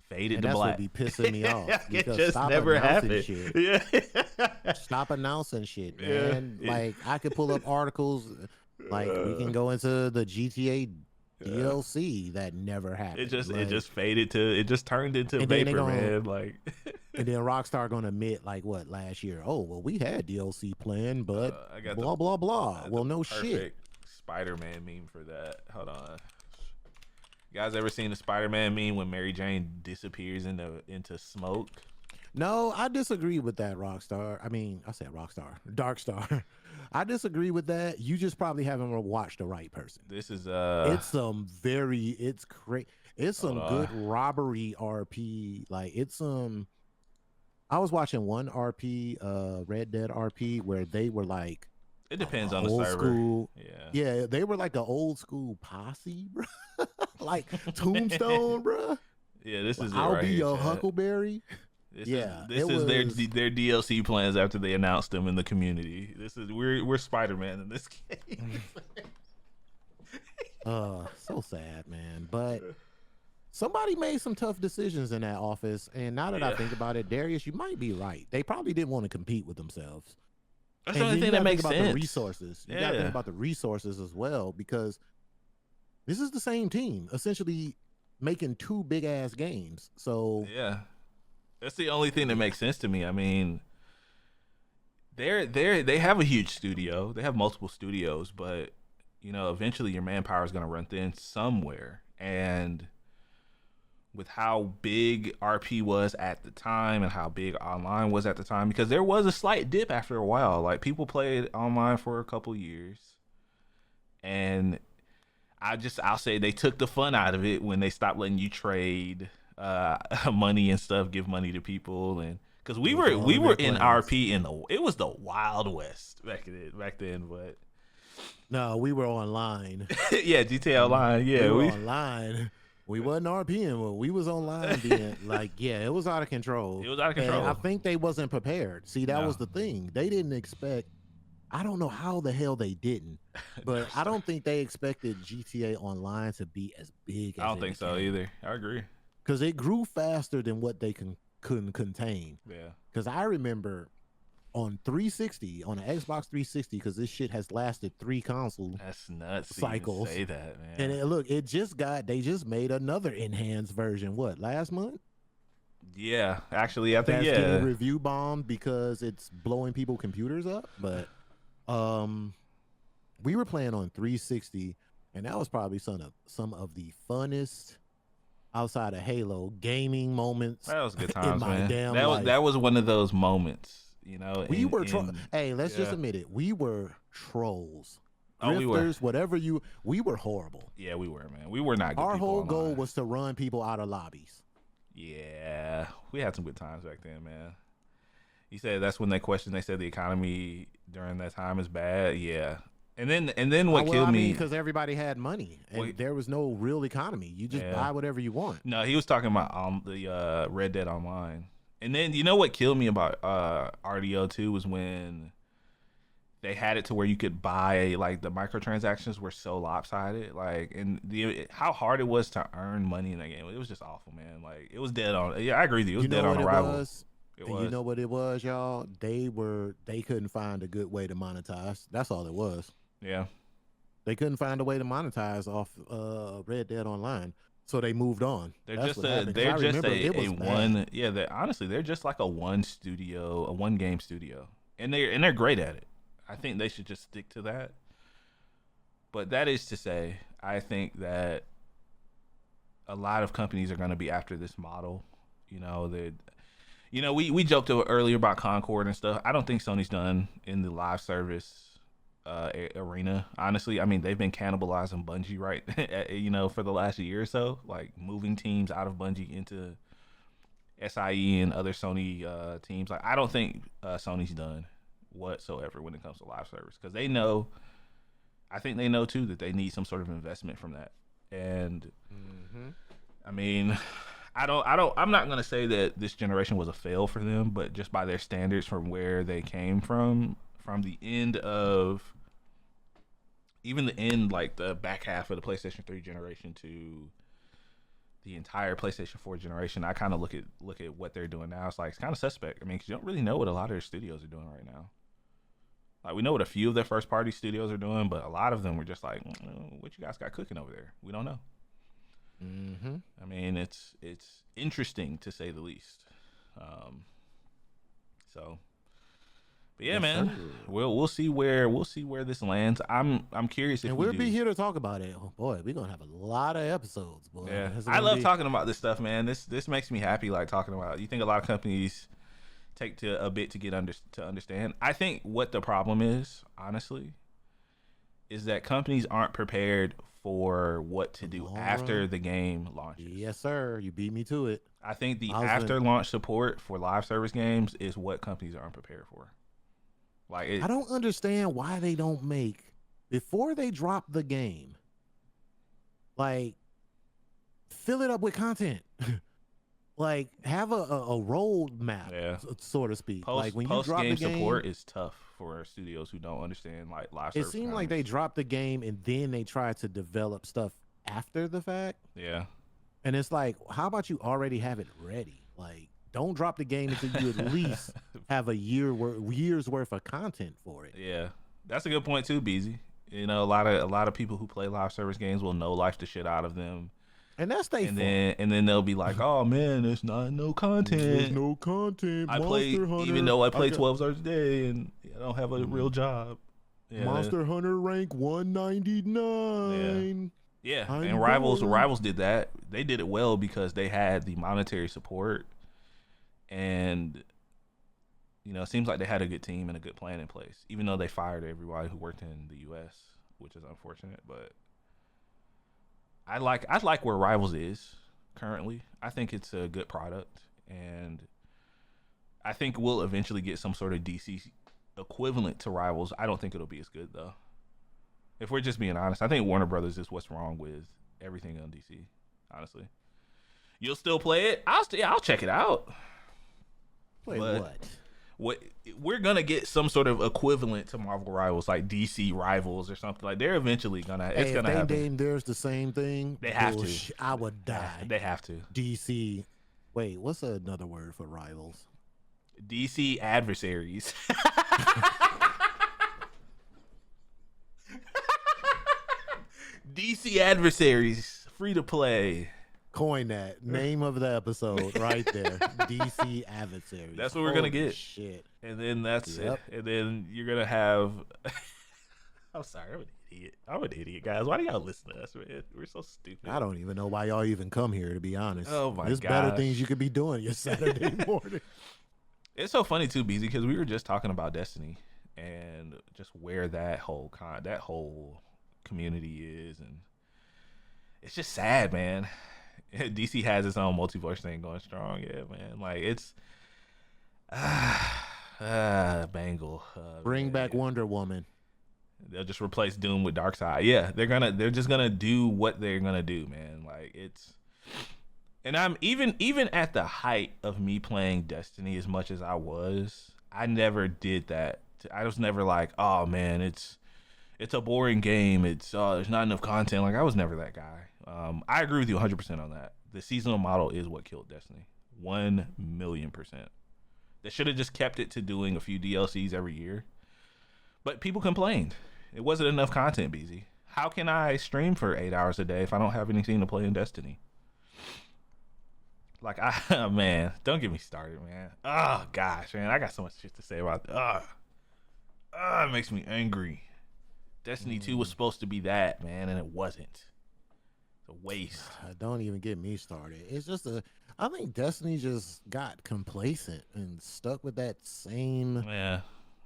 faded And to that's what black. be pissing me off. It Because just stop never announcing happened. shit. Yeah. Stop announcing shit, Yeah. man. Like I could pull up articles. Like we can go into the GTA DLC that never happened. It just faded to it just turned into vapor, man. Like and then Rockstar gonna admit like what last year? Oh well, we had DLC planned, but I got blah blah blah. Well, no shit. Spider-Man meme for that. Hold on. You guys ever seen the Spider-Man meme when Mary Jane disappears into smoke? No, I disagree with that, Rockstar. I mean, I said Rockstar, Darkstar. I disagree with that. You just probably haven't watched the right person. This is It's some very, it's great. It's some Hold good robbery RP. Like it's some. I was watching one RP, Red Dead RP, where they were like, it depends on the old server. school. Yeah. Yeah, they were like an old school posse, bro. Like Tombstone, bro. Yeah, this is it I'll right be here, your chat. Huckleberry. This Yeah, is their DLC plans after they announced them in the community. This is we're Spider-Man in this game. So sad, man. But somebody made some tough decisions in that office, and now that I think about it, Darius, you might be right. They probably didn't want to compete with themselves. That's the only thing that makes about sense. The resources. You gotta think about the resources as well, because this is the same team essentially making two big ass games. So yeah, that's the only thing that makes sense to me. I mean, they have a huge studio. They have multiple studios, but you know, eventually your manpower is going to run thin somewhere. And with how big RP was at the time and how big online was at the time, because there was a slight dip after a while. Like people played online for a couple years, and I'll say they took the fun out of it when they stopped letting you trade money and stuff, give money to people, and because we were in RP it was the Wild West back then, but no, we were online. Yeah, GTA Online. Yeah, we were online. We wasn't RPing, but we was online being like, yeah, it was out of control. It was out of control. And I think they wasn't prepared. See, that was the thing. They didn't expect. I don't know how the hell they didn't, but I don't think they expected GTA Online to be as big as I don't think so either. I agree. Because it grew faster than what they couldn't contain. Yeah. Because I remember on 360, on the Xbox 360, because this shit has lasted 3 console That's nuts. cycles. Say that, man. And they just made another enhanced version. What, last month? Yeah, actually, I think That's getting review bombed because it's blowing people computers up. But we were playing on 360, and that was probably some of the funnest outside of Halo gaming moments. That was good times, in my man. damn that life. That was one of those moments, you know. We were hey, let's just admit it. We were trolls. Grifters, we were. Whatever we were horrible. Yeah, we were, man. We were not good. Our people whole online. goal was to run people out of lobbies. Yeah, we had some good times back then, man. You said that's when they questioned. They said the economy during that time is bad. Yeah, and then what killed me because everybody had money and there was no real economy. You just buy whatever you want. No, he was talking about the Red Dead Online. And then you know what killed me about RDO 2 was when they had it to where you could buy, like, the microtransactions were so lopsided, like, and how hard it was to earn money in that game. It was just awful, man. Like, it was dead on. Yeah, I agree with you. It was dead on arrival. It was. You know what it was, y'all? They couldn't find a good way to monetize. That's all it was. Yeah. They couldn't find a way to monetize off Red Dead Online. So they moved on. They're just a one. Yeah, honestly, they're just like a one game studio, and they're great at it. I think they should just stick to that. But that is to say, I think that a lot of companies are going to be after this model. You know, You know, we joked earlier about Concord and stuff. I don't think Sony's done in the live service arena. Honestly, I mean, they've been cannibalizing Bungie, right? You know, for the last year or so, like moving teams out of Bungie into SIE and other Sony teams. Like, I don't think Sony's done whatsoever when it comes to live service, because they know. I think they know too that they need some sort of investment from that. And I mean, I'm not gonna say that this generation was a fail for them, but just by their standards from where they came from the end of, even the end, like the back half of the PlayStation 3 generation to the entire PlayStation 4 generation, I kind of look at what they're doing now. It's like, it's kind of suspect. I mean, because you don't really know what a lot of their studios are doing right now. Like, we know what a few of their first party studios are doing, but a lot of them were just like, what you guys got cooking over there? We don't know. I mean, it's interesting to say the least. So, but yeah, yes, man, sir. we'll see where this lands. I'm curious if we'll be here to talk about it. Oh boy, we're gonna have a lot of episodes, boy. Yeah, I love talking about this stuff, man. This makes me happy, like talking about it. You think a lot of companies take to a bit to get to understand. I think what the problem is, honestly, is that companies aren't prepared for what to do after the game launches. Yes, sir. You beat me to it. I think the after launch support for live service games is what companies aren't prepared for. Like, I don't understand why they don't make, before they drop the game, like, fill it up with content. Like, have a roadmap, so to speak. Like, when you drop the game, support is tough for studios who don't understand like live service. It seemed like they dropped the game and then they tried to develop stuff after the fact. Yeah. And it's like, how about you already have it ready? Like, don't drop the game until you at least have a year's worth of content for it. Yeah, that's a good point too, BZ. You know, a lot of people who play live service games will know life the shit out of them. And that's they. And then they'll be like, "Oh man, there's no content. There's no content. I play, even though I play 12 hours a day and I don't have a real job. Yeah, Monster Hunter rank 199. Yeah, and Rivals did that. They did it well because they had the monetary support, and you know, it seems like they had a good team and a good plan in place. Even though they fired everybody who worked in the U.S., which is unfortunate, but. I like where Rivals is currently. I think it's a good product, and I think we'll eventually get some sort of DC equivalent to Rivals. I don't think it'll be as good though. If we're just being honest, I think Warner Brothers is what's wrong with everything on DC. Honestly, you'll still play it. I'll check it out. Play what? We're gonna get some sort of equivalent to Marvel Rivals, like DC Rivals or something. Like, they're eventually gonna. It's gonna happen. If there's the same thing, they have to. I would die. They have to. DC. Wait, what's another word for Rivals? DC adversaries. DC adversaries, free to play. Coin that name of the episode right there. DC adversaries. That's what we're gonna get. Shit. And then that's it. And then you're gonna have. I'm sorry, I'm an idiot, guys. Why do y'all listen to us, man? We're so stupid. I don't even know why y'all even come here, to be honest. Oh my god, there's better things you could be doing your Saturday morning. It's so funny too, BZ, because we were just talking about Destiny and just where that whole community is, and it's just sad, man. DC has its own multiverse thing going strong, yeah, man. Like, it's Bangle. Bring back Wonder Woman. They'll just replace Doom with Darkseid. Yeah, they're just gonna do what they're gonna do, man. Like, it's, and I'm even at the height of me playing Destiny as much as I never did that. I was never like, oh man, it's a boring game. It's there's not enough content. Like, I was never that guy. I agree with you 100% on that. The seasonal model is what killed Destiny. 1,000,000%. They should have just kept it to doing a few DLCs every year. But people complained. It wasn't enough content, BZ. How can I stream for 8 hours a day if I don't have anything to play in Destiny? Like, man, don't get me started, man. Oh, gosh, man. I got so much shit to say about that. It makes me angry. Destiny 2 was supposed to be that, man, and it wasn't. A waste. Don't even get me started. It's just I think Destiny just got complacent and stuck with that same Yeah.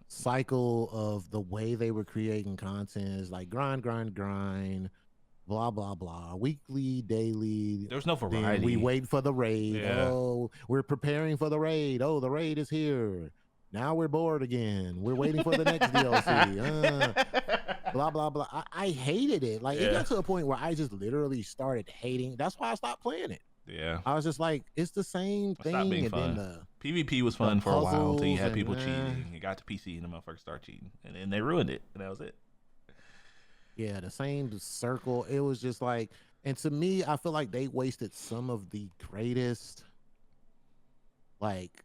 cycle of the way they were creating content. Is like grind, grind, grind, blah blah blah, weekly, daily. There was no Then we variety. wait for the raid. Yeah. Oh, we're preparing for the raid. Oh, the raid is here. Now we're bored again. We're waiting for the next DLC. Blah blah blah. I hated it. Like it Yeah. got to a point where I just literally started hating. That's why I stopped playing it. Yeah. I was just like, it's the same It stopped thing. being And then fun. PvP was fun for a while until you puzzles had and, people cheating. You got to PC and the motherfuckers start cheating, and then they ruined it, and that was it. yeah, the same circle. It was just like, and to me, I feel like they wasted some of the greatest. Like,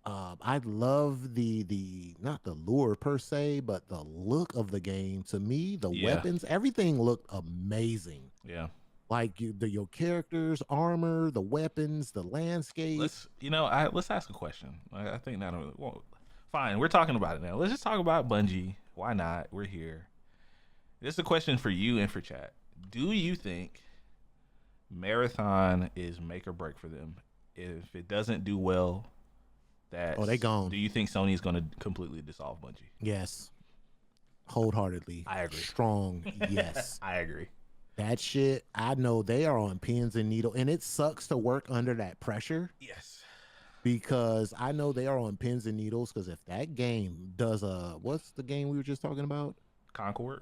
I love the not the lure per se, but the look of the game. To me, the Yeah. weapons, everything looked amazing. Yeah. Like your characters, armor, the weapons, the landscape. Let's ask a question. I think not. Well, fine, we're talking about it now. Let's just talk about Bungie. Why not? We're here. This is a question for you and for chat. Do you think Marathon is make or break for them? If it doesn't do well, they gone. Do you think Sony is going to completely dissolve Bungie? Yes, wholeheartedly. I agree. Strong. Yes. I agree. That shit, I know they are on pins and needles, and it sucks to work under that pressure. Yes. Because I know they are on pins and needles. Because if that game does what's the game we were just talking about? Concord.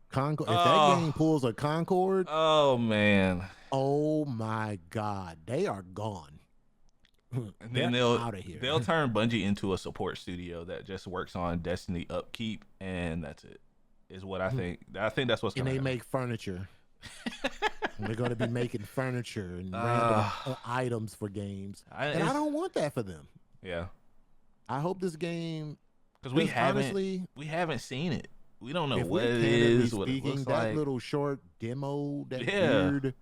Concord. If that game pulls a Concord, oh man, oh my God, they are gone. And then they'll out of here. They'll turn Bungie into a support studio that just works on Destiny upkeep, and that's it. Is what I think. I think that's what's going to happen. And they make furniture. They're going to be making furniture and random items for games, and I don't want that for them. Yeah, I hope this game, because we haven't seen it. We don't know what it is. What it looks that like. Little short demo, that weird,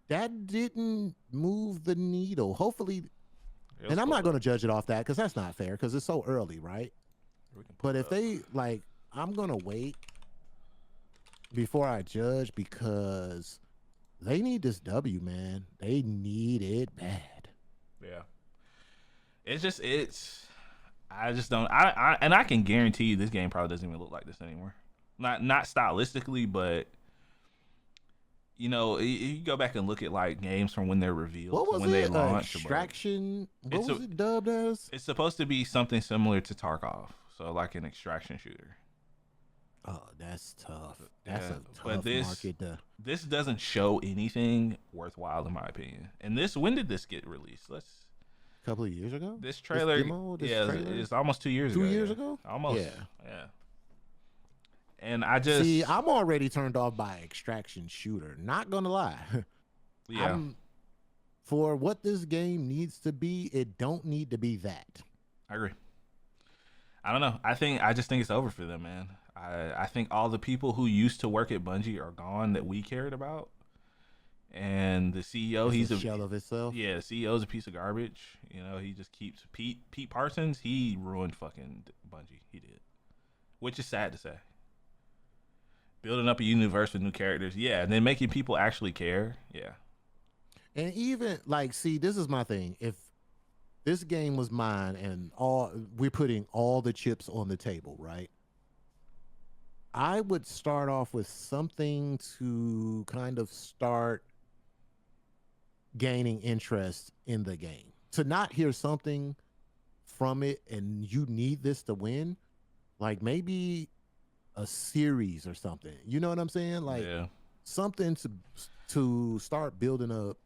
that didn't move the needle. Hopefully, and I'm not going to judge it off that because that's not fair because it's so early, right? But if they like, I'm going to wait before I judge because they need this W, man. They need it bad. Yeah. I just don't. I can guarantee you this game probably doesn't even look like this anymore. Not stylistically, but you go back and look at like games from when they're revealed, what was when they launched. Extraction. What was it dubbed as? It's supposed to be something similar to Tarkov, so like an extraction shooter. Oh, that's tough. That's a tough market. This doesn't show anything worthwhile, in my opinion. And when did this get released? A couple of years ago. This trailer, it's almost 2 years ago. 2 years ago, almost. Yeah. And I just see, I'm already turned off by extraction shooter. Not gonna lie. Yeah. For what this game needs to be, it don't need to be that. I agree. I don't know. I just think it's over for them, man. I think all the people who used to work at Bungie are gone that we cared about. And the CEO, he's a shell of itself. Yeah, the CEO's a piece of garbage. He just keeps Pete Parsons. He ruined fucking Bungie. He did, which is sad to say. Building up a universe with new characters, yeah, and then making people actually care, yeah. And even see, this is my thing. If this game was mine and we're putting all the chips on the table, right? I would start off with something to kind of start gaining interest in the game. To not hear something from it and you need this to win, like maybe a series or something. You know what I'm saying? Like something to start building up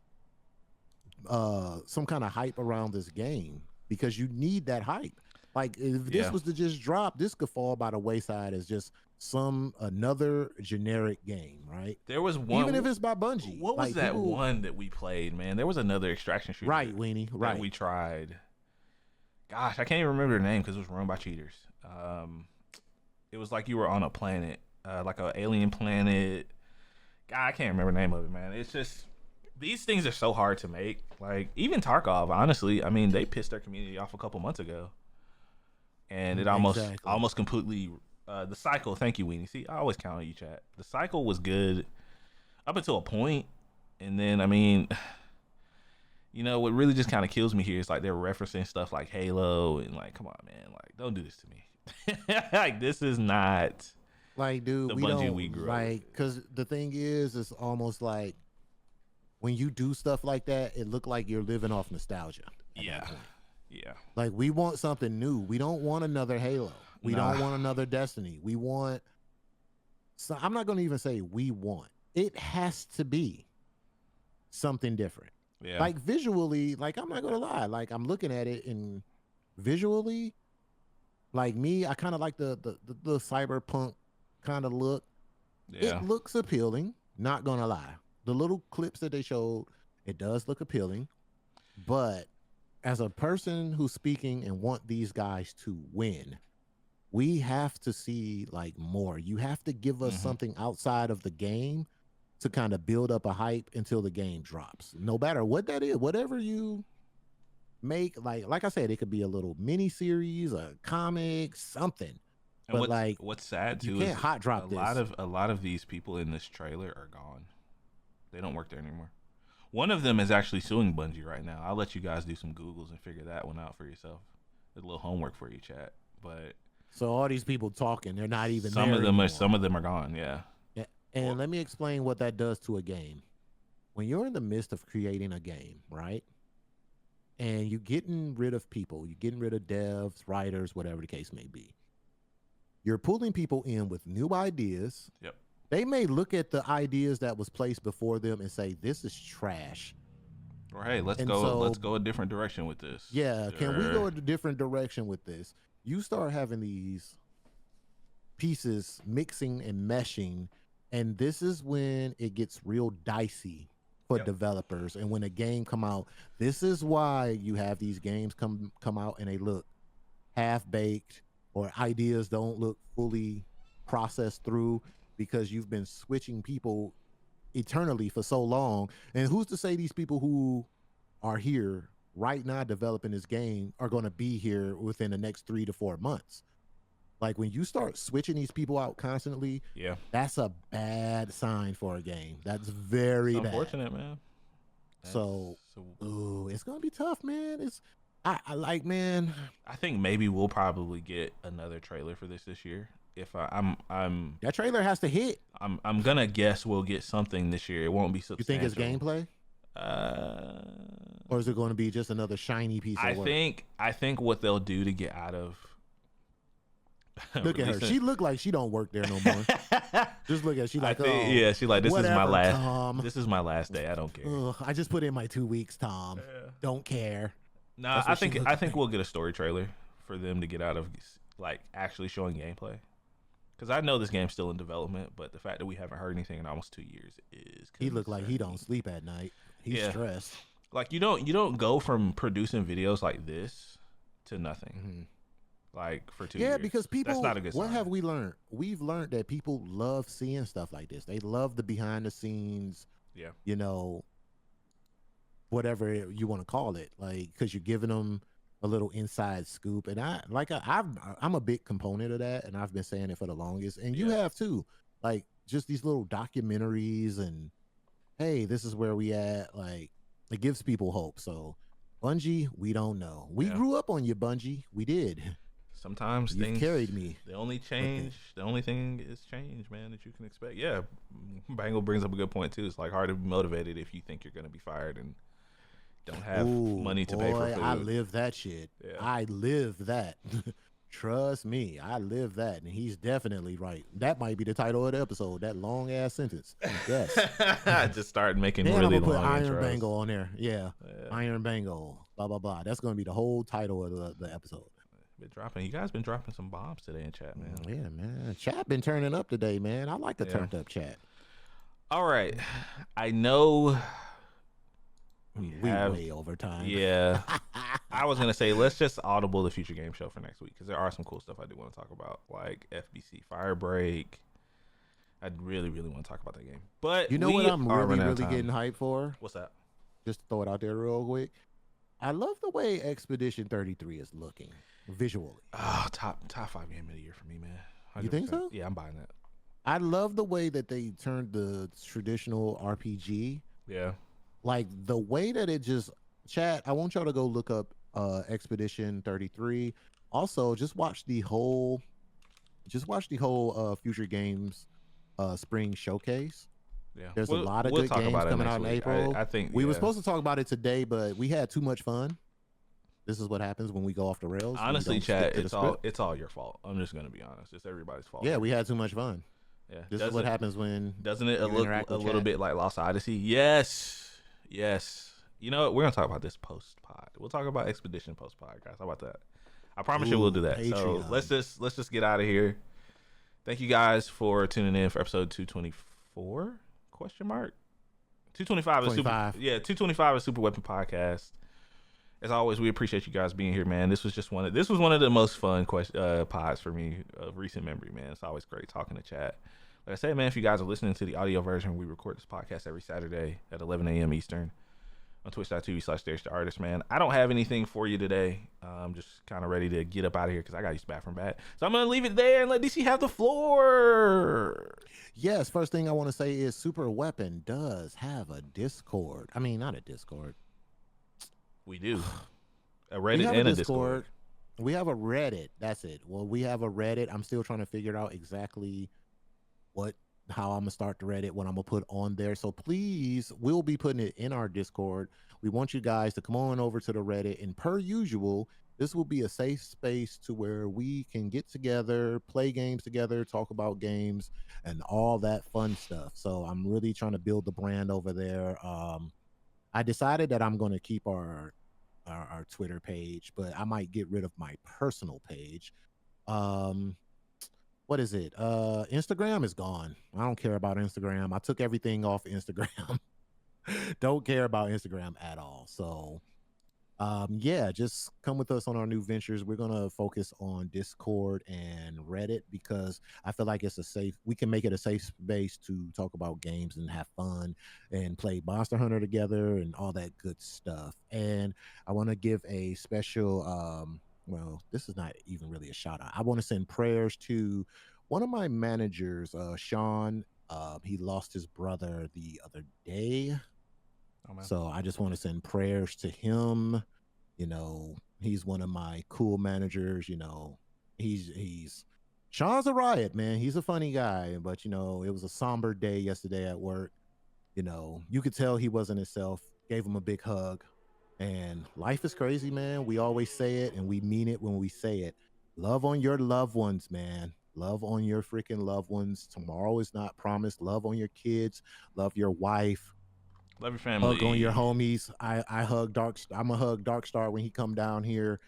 some kind of hype around this game because you need that hype. Like if this was to just drop, this could fall by the wayside as just another generic game, right? There was one, even if it's by Bungie. What was that one that we played, man? There was another extraction shooter, right, Weenie, right? That we tried. Gosh, I can't even remember the name because it was run by cheaters. It was like you were on a planet, like an alien planet. God, I can't remember the name of it, man. It's just these things are so hard to make. Like even Tarkov, honestly, I mean, they pissed their community off a couple months ago, and it almost completely. The cycle, thank you, Weenie. See, I always count on you, chat. The cycle was good up until a point, and then I mean, You know what really just kind of kills me here is like they're referencing stuff like Halo and like, come on, man, like don't do this to me. Like this is not Like, dude, the we Bungie don't we grew up like, with. because the thing is, it's almost like when you do stuff like that, it look like you're living off nostalgia at Yeah, that point. yeah, Like, we want something new. We don't want another Halo. We nah, don't want another Destiny. We want. So I'm not going to even say we want. It has to be something different. yeah, Like visually, like I'm not going to lie. Like I'm looking at it and visually, like me, I kind of like the cyberpunk kind of look. It yeah. looks appealing. Not gonna lie. The little clips that they showed, it does look appealing. But as a person who's speaking and want these guys to win, we have to see like more. You have to give us Hmm. something outside of the game to kind of build up a hype until the game drops. No matter what that is, whatever you make, like I said, it could be a little mini series, a comic, something. And But like what's sad you too is can't hot drop this. a lot of these people in this trailer are gone. They don't work there anymore. One of them is actually suing Bungie right now. I'll let you guys do some Googles and figure that one out for yourself. A little homework for you, chat. But So all these people talking, they're not even there anymore. some of them are gone. Yeah. And let me explain what that does to a game. When you're in the midst of creating a game, right? And you're getting rid of people, you're getting rid of devs, writers, whatever the case may be. You're pulling people in with new ideas. Yep. They may look at the ideas that was placed before them and say, this is trash. Or hey, let's And go. so, Let's go a different direction with this. yeah, can we Sure. go a different direction with this? You start having these pieces mixing and meshing, and this is when it gets real dicey for Yep. developers. And when a game come out, this is why you have these games come out and they look half baked, or ideas don't look fully processed through, because you've been switching people eternally for so long. And who's to say these people who are here right now developing this game are going to be here within the next 3 to 4 months? Like when you start switching these people out constantly, Yeah. that's a bad sign for a game. That's It's very bad. unfortunate, man. So, ooh, it's gonna be tough, man. I like, man. I think maybe we'll probably get another trailer for this year. If I'm That trailer has to hit. I'm gonna guess we'll get something this year. It won't be You substantial. think it's gameplay, Uh, or is it going to be just another shiny piece of work? I think what they'll do to get out of Look at her. She look like she don't work there no more. Just look at her. She like, yeah, she like this is my whatever, last Tom. this is my last day. I don't care. Ugh, I just put in my 2 weeks, Tom. Yeah. Don't care. Nah, That's what she looked I think like. we'll get a story trailer for them to get out of like actually showing gameplay. Because I know this game's still in development, but the fact that we haven't heard anything in almost 2 years is He look like he concerning. don't sleep at night. He's Yeah. stressed. Like you don't go from producing videos like this to nothing. Mhm. Like for 2 Yeah, years. because people. That's not a good What sign. have we learned? We've learned that people love seeing stuff like this. They love the behind the scenes. Yeah. You know, whatever you want to call it, like, because you're giving them a little inside scoop. And I'm a big component of that, and I've been saying it for the longest, and you Yeah. have too. Like just these little documentaries, and hey, this is where we at. Like it gives people hope. So Bungie, we don't know. We Yeah. grew up on you, Bungie. We did. Sometimes You've things carried me. The only thing is change, man, that you can expect. Yeah, Bangle brings up a good point too. It's like hard to be motivated if you think you're going to be fired and don't have Ooh, money to pay for boy, food. I live that shit. Yeah. I live that. Trust me, I live that, and he's definitely right. That might be the title of the episode. That long ass sentence. Yes. Just start making And really I'm gonna long put Iron intros. Bangle on there. Yeah. Yeah. Iron Bangle. Blah blah blah. That's gonna be the whole title of the episode. You guys been dropping some bombs today in chat, man. Yeah, man. Chat been turning up today, man. I like the Yeah. turned up chat. All right, I know we We have. way over time. Yeah, I was gonna say let's just audible the future game show for next week because there are some cool stuff I do want to talk about, like FBC Firebreak. I really want to talk about that game, but You know what I'm are really running out of time. getting hyped for? What's that? Just to throw it out there real quick. I love the way Expedition 33 is looking visually. Oh, top 5 game of the year for me, man. You think 100%. so? Yeah, I'm buying that. I love the way that they turned the traditional RPG, Yeah, like the way that it just chat, I want y'all to go look up Expedition 33. Also, just watch the whole Future Games spring showcase. Yeah, There's a lot of we'll good talk games about it coming next out in week. April. I think We were supposed to talk about it today, but we had too much fun. This is what happens when we go off the rails. Honestly, we don't stick chat, to the script. it's all your fault. I'm just gonna be honest. It's everybody's fault. Yeah, Here. we had too much fun. Yeah, This is what happens when doesn't it you look interact a with little chat. bit like Lost Odyssey? Yes, yes. You know what? We're gonna talk about this post pod. We'll talk about Expedition post pod, guys. How about that? I promise you we'll do that. So Patreon. let's just get out of here. Thank you guys for tuning in for episode 224? Question mark. 225 is 25. Super. Yeah, 225 is Super Weapon Podcast. As always, we appreciate you guys being here, man. This was one of the most fun pods for me of recent memory, man. It's always great talking to chat. Like I said, man, if you guys are listening to the audio version, we record this podcast every Saturday at 11 a.m. Eastern on twitch.tv/DariusTheArtist, man. I don't have anything for you today. I'm just kind of ready to get up out of here because I got to use the bathroom bad. So I'm going to leave it there and let DC have the floor. Yes, first thing I want to say is Super Weapon does have a Discord. I mean, not a Discord. We do. A Reddit and a Discord. We have a Reddit. That's it. Well, we have a Reddit. I'm still trying to figure out exactly how I'm gonna start the Reddit, what I'm gonna put on there. So please, we'll be putting it in our Discord. We want you guys to come on over to the Reddit, and per usual, this will be a safe space to where we can get together, play games together, talk about games, and all that fun stuff. So I'm really trying to build the brand over there. I decided that I'm going to keep our Twitter page, but I might get rid of my personal page. What is it? Instagram is gone. I don't care about Instagram. I took everything off Instagram. Don't care about Instagram at all. So yeah, just come with us on our new ventures. We're gonna focus on Discord and Reddit because I feel like we can make it a safe space to talk about games and have fun and play Monster Hunter together and all that good stuff. And I want to give a special well, this is not even really a shout out. I want to send prayers to one of my managers, Sean. He lost his brother the other day. Oh, so I just want to send prayers to him. You know, he's one of my cool managers. You know, he's Sean's a riot, man. He's a funny guy, but you know, it was a somber day yesterday at work. You know, you could tell he wasn't himself. Gave him a big hug. And life is crazy, man. We always say it and we mean it when we say it. Love on your loved ones, man. Love on your freaking loved ones. Tomorrow is not promised. Love on your kids. Love your wife. Love your family. Hug on your homies. I hug Dark. I'm gonna hug Darkstar when he come down here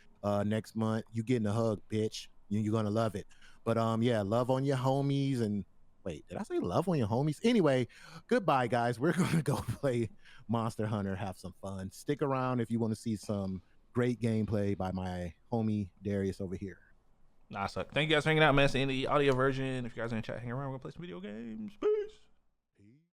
next month. You getting a hug, bitch. You're gonna love it. But yeah, love on your homies. And wait, did I say love on your homies? Anyway, goodbye, guys. We're gonna go play Monster Hunter, have some fun. Stick around if you want to see some great gameplay by my homie Darius over here. Nah, suck. Thank you guys for hanging out, man. It's the end of the audio version. If you guys are in chat, hang around. We're gonna play some video games. Peace.